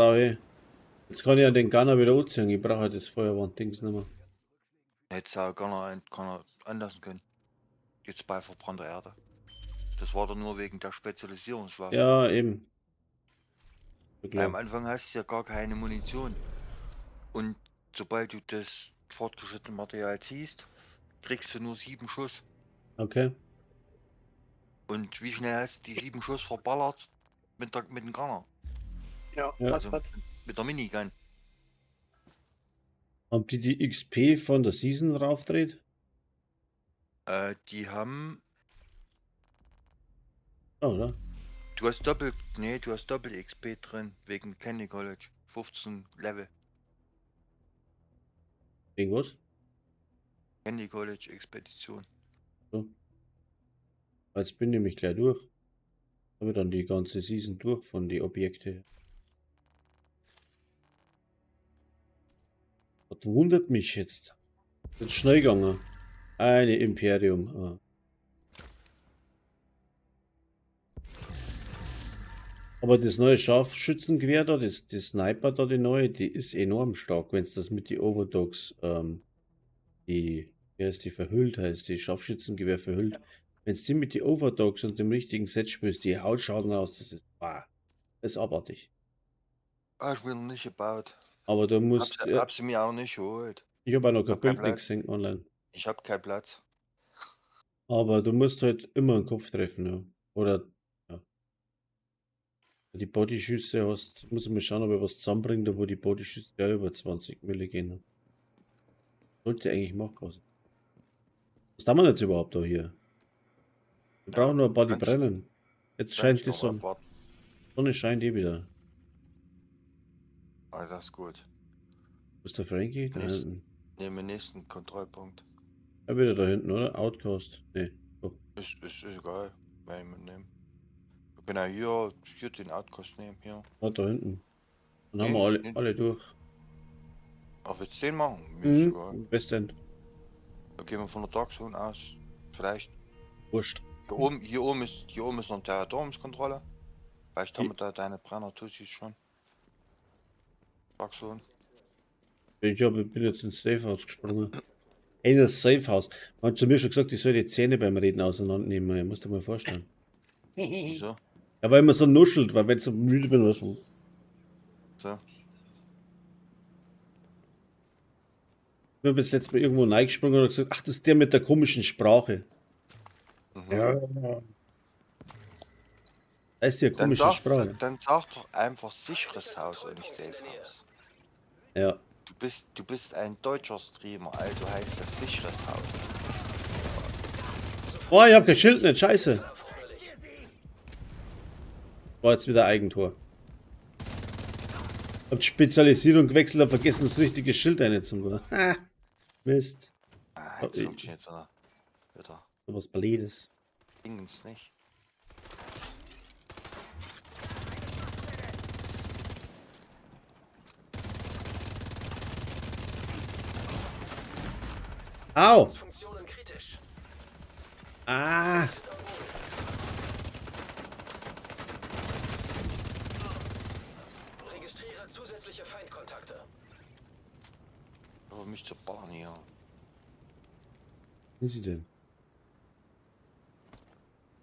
jetzt kann ich ja den Gunner wieder anziehen. Ich brauche das Feuerwand-Dings nicht mehr. Hätte es auch gar nicht anlassen können. Jetzt bei verbrannter Erde. Das war doch nur wegen der Spezialisierungswaffe. Ja, eben. So Am klar. Anfang hast du ja gar keine Munition. Und sobald du das fortgeschrittene Material ziehst, kriegst du nur 7 Schuss. Okay. Und wie schnell hast du die 7 Schuss verballert mit dem Gunner? Ja, Ja. was, was? Mit der Minigun. Haben die XP von der Season raufdreht? Die haben. Oder? Du hast doppelt XP drin, wegen Candy College. 15 Level. Irgendwas? Candy College Expedition. Jetzt bin ich nämlich gleich durch. Habe dann die ganze Season durch von den Objekten. Das wundert mich jetzt. Jetzt schnell gegangen. Eine Imperium. Ah. Aber das neue Scharfschützengewehr da, die Sniper da, die neue, die ist enorm stark, wenn es das mit die Overdogs, wie heißt die verhüllt heißt, die Scharfschützengewehr verhüllt. Wenn es die mit die Overdogs und dem richtigen Set spielst, die haut Schaden aus, das ist abartig. Ah, ich bin noch nicht gebaut. Aber du musst, Hab sie mir auch nicht geholt. ich habe auch noch kein hab kein Bild nicht gesehen online. Ich hab keinen Platz. Aber du musst halt immer einen Kopf treffen, ja. Oder, ja. Die Bodyschüsse hast, muss ich mal schauen, ob ich was zusammenbringe, wo die Bodyschüsse ja über 20 Mille gehen. Sollte eigentlich machbar sein. Was haben wir jetzt überhaupt da hier? Wir brauchen nur ein paar, die ganz- brennen. Jetzt Kann scheint ich die noch Sonne. abwarten. Sonne scheint eh wieder. Ah, das ist gut. Wo ist der Frankie? Da Nicht. hinten. Nehmen wir nächsten Kontrollpunkt. Ja, wieder da hinten, oder? Outcast. Nee. Doch. Ist egal. Wenn ich mitnehmen. Wir können ja hier den Outcast nehmen. Hier. Ah, da hinten. Dann haben Nee, wir nee. alle durch. Ach, willst du den machen? Mir ist Mhm. egal. Westend. Dann gehen wir von der Dark Zone aus. Vielleicht. Wurscht. Hier oben ist noch eine Territoriumskontrolle. Vielleicht haben wir da deine Brenner Tussis schon. Wachsohn. Bin jetzt ins Safehouse gesprungen. Ey, das Safehouse. Man hat zu mir schon gesagt, ich soll die Zähne beim Reden auseinandernehmen. Ich muss dir mal vorstellen. Wieso? Ja, weil man so nuschelt, weil wenn ich so müde bin oder so. So. Ich bin bis letztes Mal irgendwo reingesprungen und gesagt, ach, das ist der mit der komischen Sprache. Mhm. Ja. Das ist ja komische Sprache. Dann sag doch einfach sicheres Haus und nicht Safe House. Ja. Du bist ein deutscher Streamer, also heißt das sicheres Haus. Oh, ich hab kein Schild nicht, scheiße. War jetzt wieder Eigentor. Hab die Spezialisierung gewechselt, hab vergessen, das richtige Schild einzumachen. Ha, Mist. Ah, jetzt funktioniert wieder. So was Blödes. Dingens nicht. Au! Funktionen kritisch. Ah! Registriere zusätzliche Feindkontakte. Aber mich zu Barney hier. Was ist sie denn?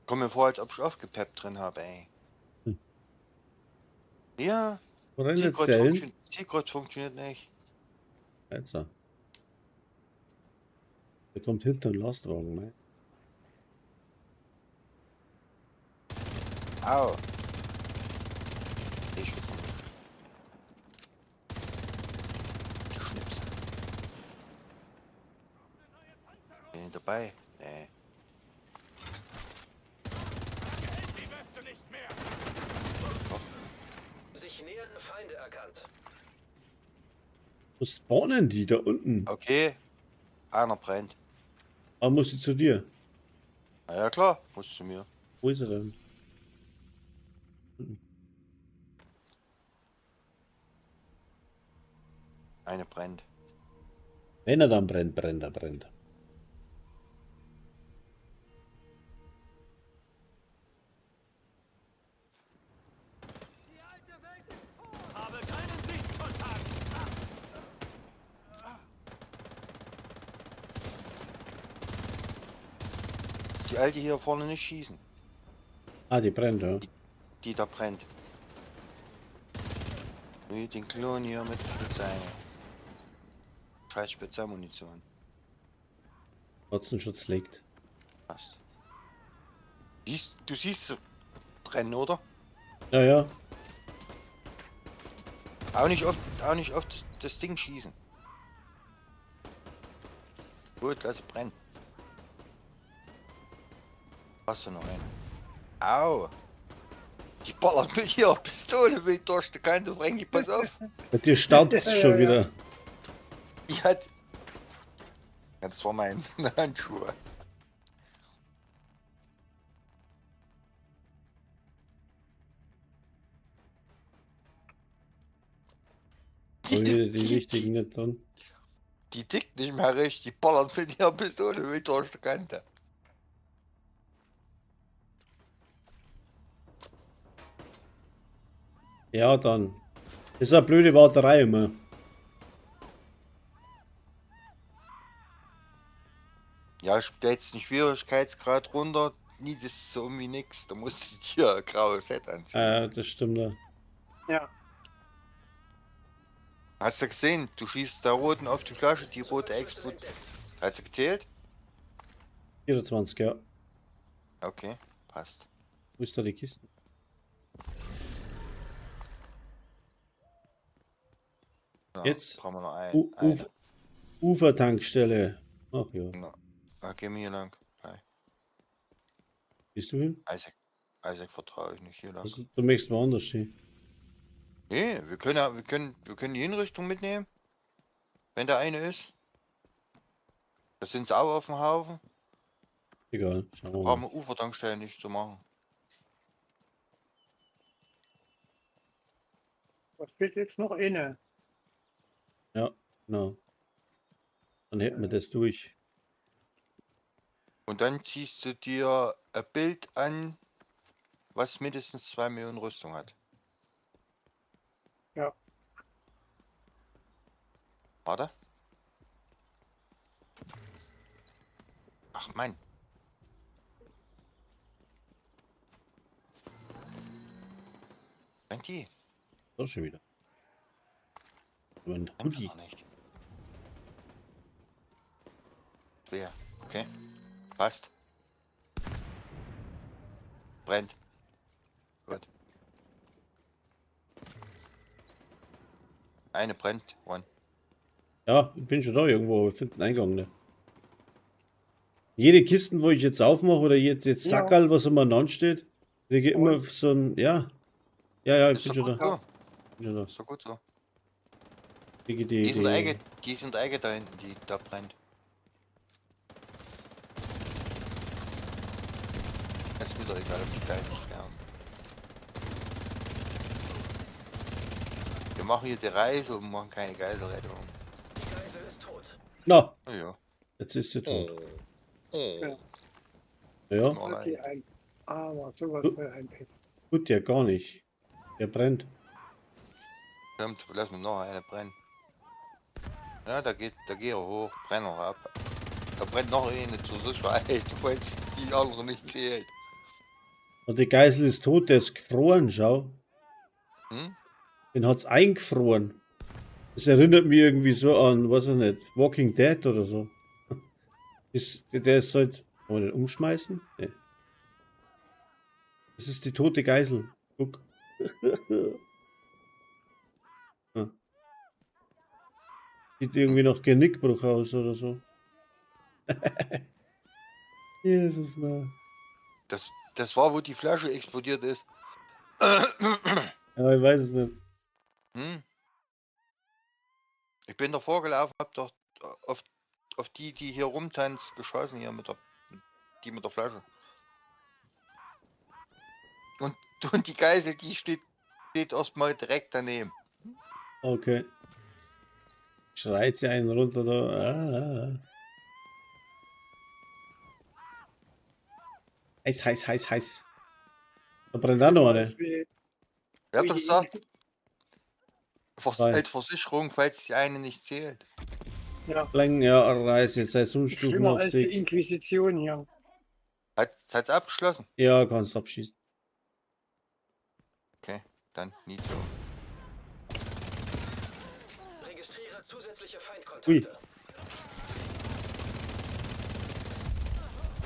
Komm mir vor, als ob ich aufgepeppt drin habe, ey. Hm. Ja, Wo rennt jetzt der hin? Zielkreuz funktioniert nicht. Also. Der kommt hinter den Lastwagen, ne? Au. Ich schon. Geschnipst. Bin ich dabei? Nee. Sich nähernde Feinde erkannt. Wo spawnen die da unten? Okay. Einer brennt. Ah, muss ich zu dir? Na ja klar, musst du mir. Wo ist er denn? Eine brennt. Wenn er dann brennt, brennt er, brennt. Die alte Welt ist tot. Habe keinen Sichtkontakt. Die alte hier vorne nicht schießen. Ah, die brennt, ja. Die da brennt. Wie den Klon hier mit seiner scheiß Spezialmunition. Katzenschutz legt. Passt. Du siehst sie brennen, oder? Ja, ja. Auch nicht auf das Ding schießen. Gut, lass sie brennen. Hast du noch eine? Au! Die ballert mit ihrer Pistole wild durch die Kante, Frankie, pass auf! Bei dir staut es schon wieder. Die hat... Ja, das war mein Handschuh. Aber wieder die wichtigen nicht dran. Die tickt nicht mehr richtig, die ballert mit ihrer Pistole wild durch die Kante. Ja, dann. Das ist eine blöde Warterei immer. Ja, ich stell jetzt den Schwierigkeitsgrad runter, nie das ist so irgendwie nix, da musst du dir ein graues Set anziehen. Das stimmt ja. Ja, Hast du gesehen, du schießt da roten auf die Flasche, die rote explodiert. Hat sie gezählt? 24, ja. Okay, passt. Wo ist da die Kiste? So, Jetzt? brauchen wir noch Uf Ufertankstelle. Ach ja. Geh mir hier lang. Nein. Bist du hin? Isaac vertraue ich nicht hier lang. Also, du möchtest woanders hin. Nee, wir können die Hinrichtung mitnehmen. Wenn da eine ist. Das sind auch auf dem Haufen. Egal, schauen wir Brauchen mal. wir Ufertankstellen nicht zu machen. was steht jetzt noch inne? Ja, genau. Dann hätten wir das durch. Und dann ziehst du dir ein Bild an, was mindestens 2 Millionen Rüstung hat. Ja. Warte. Ach Mann. Brennt die? Doch schon wieder. Aber ein Brennt Hoodie. noch nicht. Wer? Okay. Passt. Brennt. Gut. Eine brennt. One. Ja, ich bin schon da irgendwo, aber ich finde den Eingang nicht. Jede Kisten, wo ich jetzt aufmache, oder jetzt Ja. Sackerl, was immer ansteht, kriege ich immer so ein, ja. Ja, ich Ist bin doch schon gut da. so. Bin schon da. Ist doch gut so. Kriege Die sind Eiche da hinten, die da brennt. Ist mir doch egal, ob die Geil nicht sterben. Wir machen hier die Reise und machen keine Geiselrettung. Die Geisel ist tot. Na, Oh ja. jetzt ist sie tot. Oh. Ja, Okay, ein. Aber sowas Gut. für ein Pet. gut, ja gar nicht. Der brennt. Stimmt, lassen wir noch eine brennen. Ja, da geht er hoch, brennt noch ab. Da brennt noch eine zur Sicherheit, weil die andere nicht zählt. Und die Geisel ist tot, der ist gefroren, schau. Hm? Den hat's eingefroren. Das erinnert mich irgendwie so an, weiß ich nicht, Walking Dead oder so. Der ist halt. Kann man den umschmeißen? Nee. Das ist die tote Geisel. Guck. Ja. Sieht irgendwie noch Genickbruch aus oder so. Jesus, na. Das war, wo die Flasche explodiert ist. Ja, ich weiß es nicht. Hm? Ich bin doch vorgelaufen, hab doch auf die hier rumtanzt, geschossen hier mit der Flasche. Und die Geisel, die steht erstmal direkt daneben. Okay. Schreit sie einen runter da. Heiß, heiß, heiß, heiß. Da brennt auch noch eine. Wer hat doch gesagt, als Versicherung, falls die eine nicht zählt. Lang, ja, Reis, jetzt sei Stufen Schlimmer auf als die sich. Inquisition hier. Hat's abgeschlossen? Ja, kannst abschießen. Okay, dann nie so. Registriere zusätzliche Ui. Feindkontakte.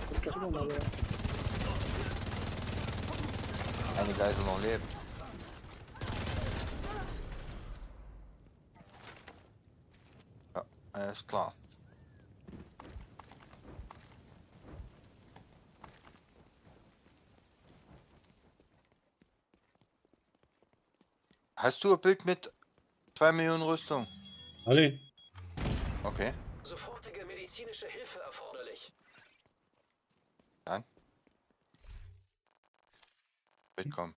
Kommt doch immer mal wer. Eine Geisel noch lebt. Ja, alles klar. Hast du ein Bild mit 2 Millionen Rüstung? Alle? Okay, Sofortige medizinische Hilfe erforderlich. dann. Mitkommen.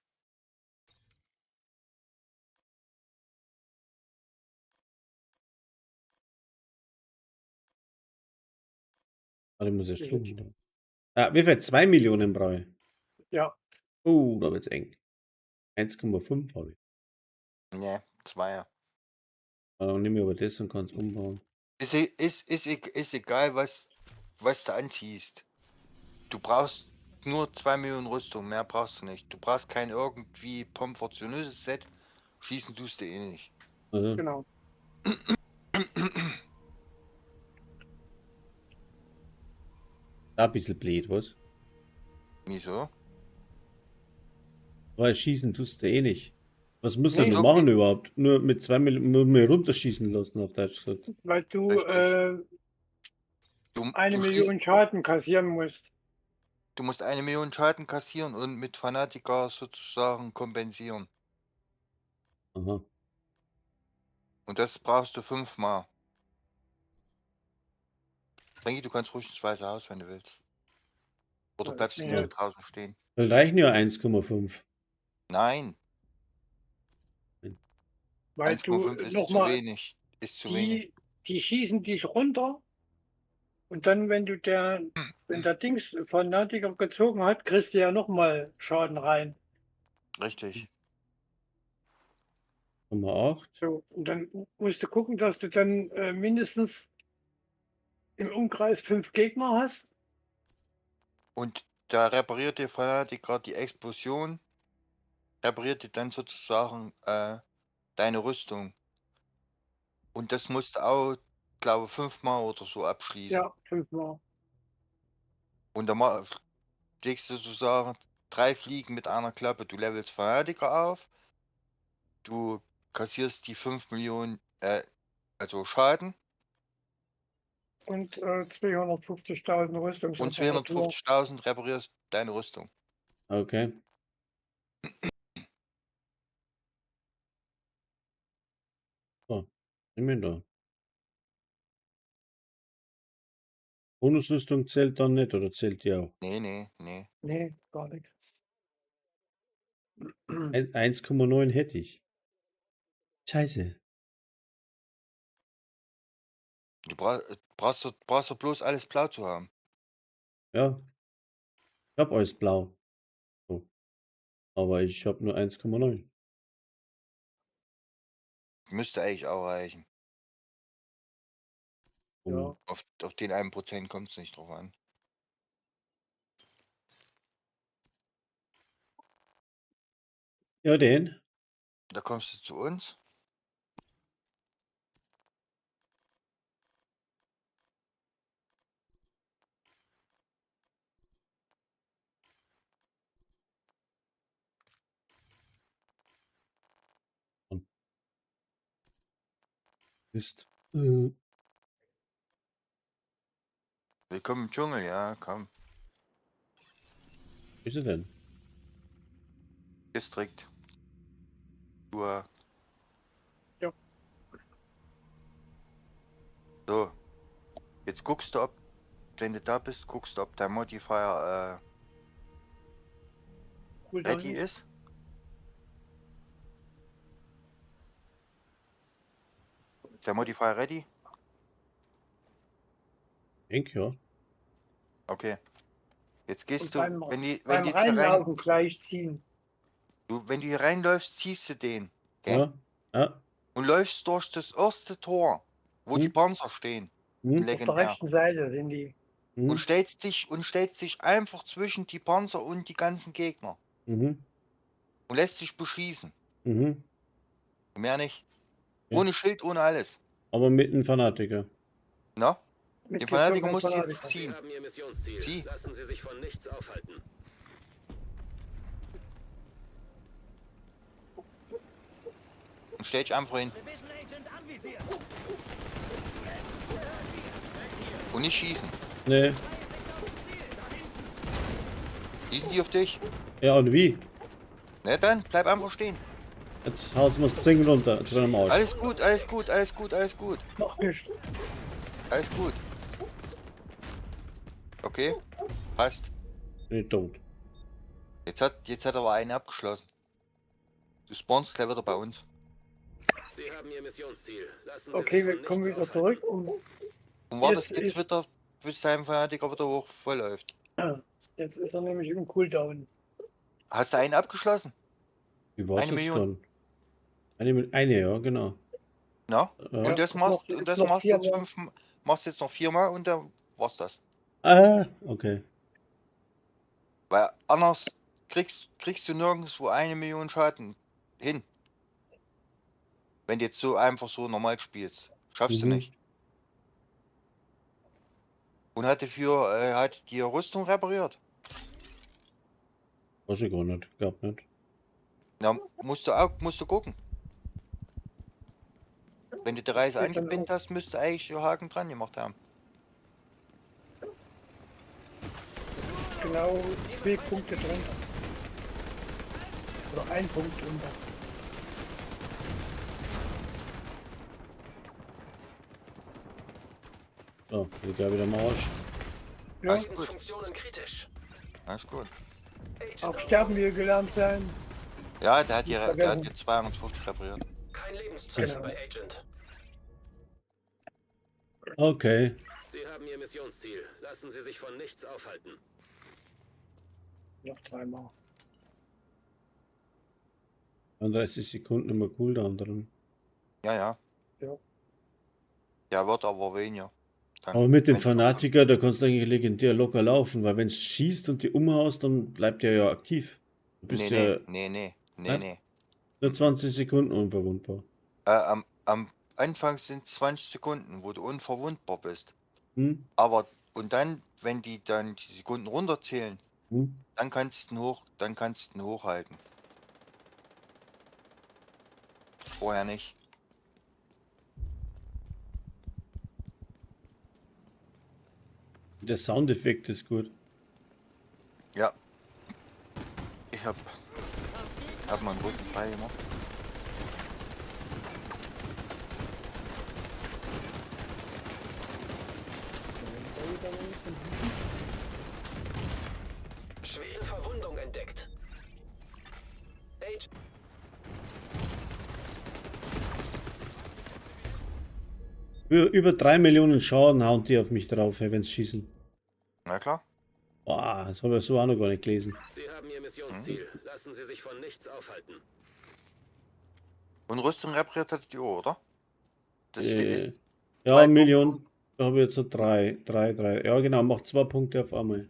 Alle muss ich suchen. Ah, wie viel? 2 Millionen brauche ich. Ja, Oh, da wird's eng. 1,5 habe ich. Ne, 2er. Dann nehme ich aber das und kann es umbauen. Ist egal, was du anziehst. Du brauchst nur 2 Millionen Rüstung, mehr brauchst du nicht. Du brauchst kein irgendwie proportionöses Set. Schießen tust du eh nicht. Also, genau. da ein bisschen blöd, was? Wieso? Weil schießen tust du eh nicht. Was muss man Nee. denn machen überhaupt? Nur mit 2 Millionen runterschießen lassen, auf Deutsch gesagt. Weil du Richtig. eine Du Million Schaden kassieren musst. Du musst 1 Million Schaden kassieren und mit Fanatiker sozusagen kompensieren. Aha. Und das brauchst du 5-mal. Denke, du kannst ruhig ins Weiße Haus, wenn du willst. Oder Ja, bleibst du ja. hier draußen stehen? Dann reichen ja 1,5. Nein, Weil du 1,5 ist zu nochmal, wenig. Ist zu wenig. die schießen dich runter und dann, wenn der Dings Fanatiker gezogen hat, kriegst du ja nochmal Schaden rein. Richtig. 8. So, und dann musst du gucken, dass du dann mindestens im Umkreis 5 Gegner hast. Und da repariert der Fanatiker die Explosion, repariert dir dann sozusagen deine Rüstung. Und das musst du auch, glaube 5-mal oder so abschließen. Ja, 5 Mal. Und dann legst du sozusagen 3 Fliegen mit einer Klappe. Du levelst Fanatiker auf, du kassierst die 5 Millionen, also Schaden Und 250.000 und Rüstungsreparatur. 250.000 reparierst deine Rüstung. Okay. So, nimm ihn da. Bonusrüstung zählt dann nicht oder zählt die auch? Nee. Nee, gar nicht. 1,9 hätte ich. Scheiße. Du brauchst doch bloß alles blau zu haben. Ja. Ich hab alles blau. So. Aber ich habe nur 1,9. Müsste eigentlich auch reichen. Ja. Auf den 1% kommt es nicht drauf an. Ja, den. Da kommst du zu uns. Ist. Willkommen im Dschungel, ja, komm. Wie ist er denn? Distrikt. Ja. So. Jetzt guckst du, ob, wenn du da bist, guckst du, ob der Modifier Cool, ready ist. Ist der Modifier ready? Ich denke, ja. Okay. Jetzt gehst Und du, beim, wenn die beim hier rein, Reinlaufen gleich ziehen. wenn du hier reinläufst, ziehst du den. Okay? Ja. Ja. Und läufst durch das erste Tor, wo die Panzer stehen. Hm? Auf der Legendär. rechten Seite sind die. Und Hm? stellst dich einfach zwischen die Panzer und die ganzen Gegner. Mhm. Und lässt sich beschießen. Mhm. Mehr nicht. Ja. Ohne Schild, ohne alles. Aber mit einem Fanatiker. Na? Mit Den Fanatiker gezogenen musst du jetzt Fanatiker. Sie ziehen. haben Ihr Missionsziel. Zieh. Lassen Sie sich von nichts aufhalten. Und stell dich einfach hin. Division Agent anvisiert. Und nicht schießen. Nee. Schießen die auf dich? Ja, und wie? Ne, dann bleib einfach stehen. Jetzt haut's mal das Ding runter. Zu deinem Arsch. Alles gut, alles gut, alles gut, alles gut. Noch nicht. Alles gut. Okay, passt. Bin ich tot. Jetzt hat aber einen abgeschlossen. Du spawnst gleich wieder bei uns. Sie haben Ihr Missionsziel. Lassen Sie Okay, sich wir von kommen nichts wieder aufhalten. zurück und Und wartest Jetzt jetzt ist- wieder, bis dein Fanatiker wieder hoch voll läuft. jetzt ist er nämlich im Cooldown. Hast du einen abgeschlossen? Wie war's 1 jetzt Million. dann? Eine, ja, genau. Na? Ja. Und das jetzt machst noch- und jetzt das noch machst du jetzt viermal. machst jetzt noch 4-mal und dann war's das. Ah, okay. Weil anders kriegst du nirgendwo 1 Million Schaden hin. Wenn du jetzt so einfach so normal spielst. Schaffst du Mhm. nicht. Und hat die Rüstung repariert. Weiß ich gar nicht. Glaub nicht. Na, musst du gucken. Wenn du die Reise Steht dann angebindet hast, müsste eigentlich der Haken dran gemacht haben. Genau 2 Punkte drunter. Oder 1 Punkt drunter. So, geht ja wieder am Arsch. Ja, Alles gut. Funktionen kritisch. Alles gut. auch sterben wir gelernt sein. Ja, der hat Nicht die vergessen. 250 repariert. Kein Lebenszeichen Genau. bei Agent. Okay. Sie haben Ihr Missionsziel. Lassen Sie sich von nichts aufhalten. Noch 3 Mal. 31 Sekunden immer Cooldown drin. Ja, ja. Ja. Der wird aber weniger. Dann, Aber mit dem wenn- Fanatiker, da kannst du eigentlich legendär locker laufen, weil wenn es schießt und die umhaust, dann bleibt der ja aktiv. Du bist Nee, ja nee. nur 20 Sekunden unverwundbar. Am Anfang sind 20 Sekunden, wo du unverwundbar bist. Hm? Aber, und dann, wenn die dann die Sekunden runterzählen, Hm? dann kannst du ihn hochhalten. Vorher nicht. Der Soundeffekt ist gut. Ja. Ich hab mal einen Rücken frei gemacht. Schwere Verwundung entdeckt. H. Über 3 Millionen Schaden hauen die auf mich drauf, wenn sie schießen. Na klar. Boah, das habe ich so auch noch gar nicht gelesen. Sie haben Ihr Missionsziel. Lassen Sie sich von nichts aufhalten. Und Rüstung repariert hat die Uhr, oder? Das ist Ja, zwei Million. Punkte. Da habe ich jetzt so 3. Ja, genau, macht 2 Punkte auf einmal.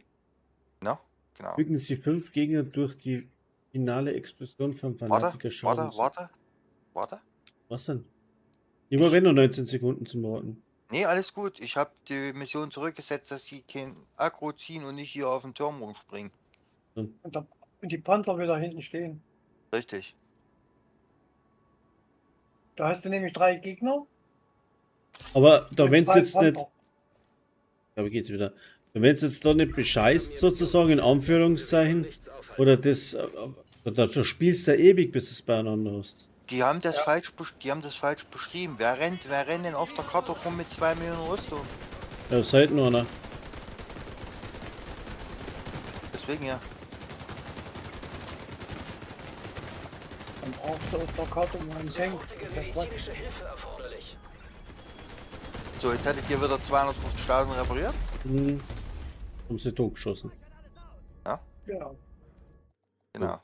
Na, genau. Fügen Sie 5 Gegner durch die finale Explosion vom Fanatiker Schaden. Warte. Was denn? Ich habe nur 19 Sekunden zum Warten. Nee, alles gut. Ich habe die Mission zurückgesetzt, dass sie kein Aggro ziehen und nicht hier auf den Turm rumspringen. Und die Panzer wieder hinten stehen. Richtig. Da hast du nämlich 3 Gegner. Aber da und wenn es 2 jetzt nicht, Panzer. aber geht's wieder. Wenn es jetzt da nicht bescheißt, sozusagen in Anführungszeichen, oder das, da spielst du ewig, bis du es beieinander hast. Die haben das falsch beschrieben. Wer rennt denn auf der Karte rum mit 2 Millionen Rüstung? Ja, seid nur einer. Deswegen ja. Dann brauchst du auf der Karte mal einen Tank. Sofortige medizinische Hilfe erforderlich. So, jetzt hättet ihr wieder 250.000 repariert. Haben sie totgeschossen. Ja. Genau.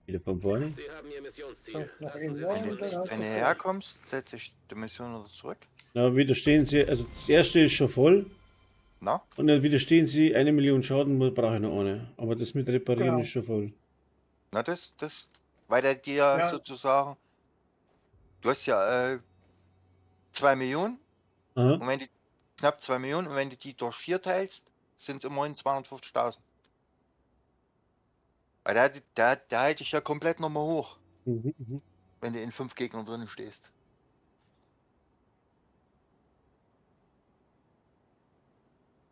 Wieder von vorne. Sie haben Ihr Missionsziel. Noch Lassen Sie sich enorm, von dann nichts hast Wenn du ihr voll. herkommst, setze ich die Mission wieder zurück. Na, widerstehen sie, also das erste ist schon voll. Na? Und dann widerstehen sie 1 Million Schaden, brauche ich noch eine. Aber das mit reparieren Genau. ist schon voll. Na, weil der dir Ja. sozusagen, du hast ja 2 Millionen Aha. und wenn die knapp 2 Millionen und wenn du die durch 4 teilst, sind es immerhin 250.000. Weil der hält dich ja komplett nochmal hoch, Mhm. wenn du in 5 Gegnern drinnen stehst.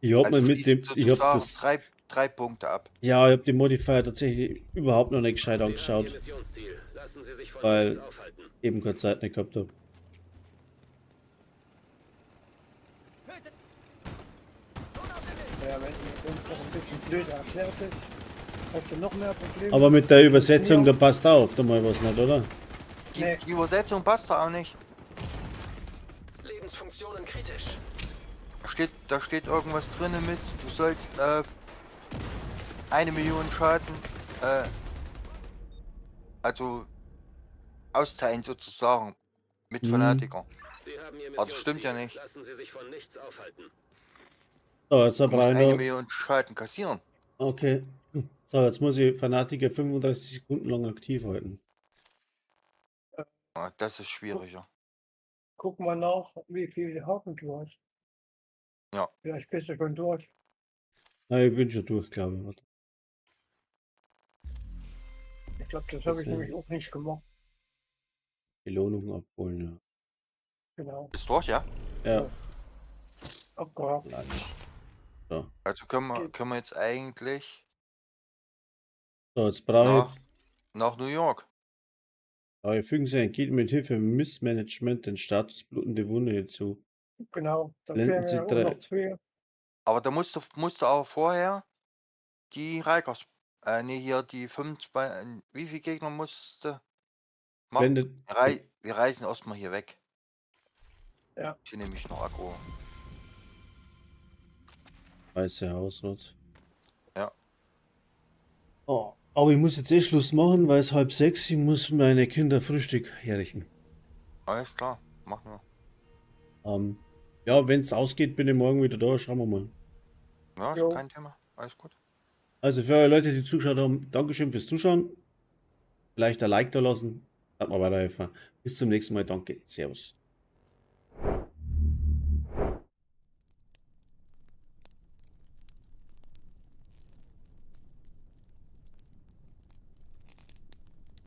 Ich hab Also mal mit dem, schließt ich hab sozusagen das, drei Punkte ab. ja, ich hab die Modifier tatsächlich überhaupt noch nicht gescheit Sie haben Ihr angeschaut, Missionsziel. Lassen Sie sich von Weil- nichts aufhalten. eben keine Zeit nicht gehabt habe. Ja, wenn uns noch ein bisschen blöd erklärt ist, hast du noch mehr Probleme. Aber mit der Übersetzung, da passt auf, da mal was nicht, oder? Nee. Die Übersetzung passt da auch nicht. Lebensfunktionen kritisch. Da steht irgendwas drinnen mit, du sollst 1 Million Schaden, also austeilen sozusagen mit Mhm. Fanatiker. Sie haben Ihr Aber das stimmt ja Missionsziel. nicht. Lassen Sie sich von nichts aufhalten. So, jetzt Du musst brauche ich 1 noch, Million Schaden kassieren. okay. So, jetzt muss ich Fanatiker 35 Sekunden lang aktiv halten. Ja, das ist schwieriger. Guck mal nach, wie viele Haken du hast. Ja. Vielleicht bist du schon durch. Na, ich bin schon durch, glaube ich. Warte. Ich glaube, das habe ich ja. nämlich auch nicht gemacht. Belohnung abholen, ja. Genau. Ist durch, ja? Ja, Abgehakt. Latsch. So, Also können wir jetzt eigentlich so jetzt brauche nach New York. fügen Sie ein Kind mit Hilfe Missmanagement den Status blutende Wunde hinzu. Genau. Dann Blenden fehlen Sie mir auch drei- noch 2. Aber da musst du auch vorher die Rikers, nee, hier die 25, wie viele Gegner musst du machen? Blendet, Wir reisen erstmal hier weg. Ja. Ich nehme nämlich noch Akku. Weiße Haus, was? Ja. Oh, Aber ich muss jetzt eh Schluss machen, weil es 5:30. Ich muss meine Kinder Frühstück herrichten. Alles klar, machen wir. Ja, wenn es ausgeht, bin ich morgen wieder da. Schauen wir mal. Ja, Jo. ist kein Thema. Alles gut. Also für alle Leute, die zugeschaut haben, Dankeschön fürs Zuschauen. Vielleicht ein Like da lassen. Hat mir weiterhelfen. Bis zum nächsten Mal. Danke. Servus.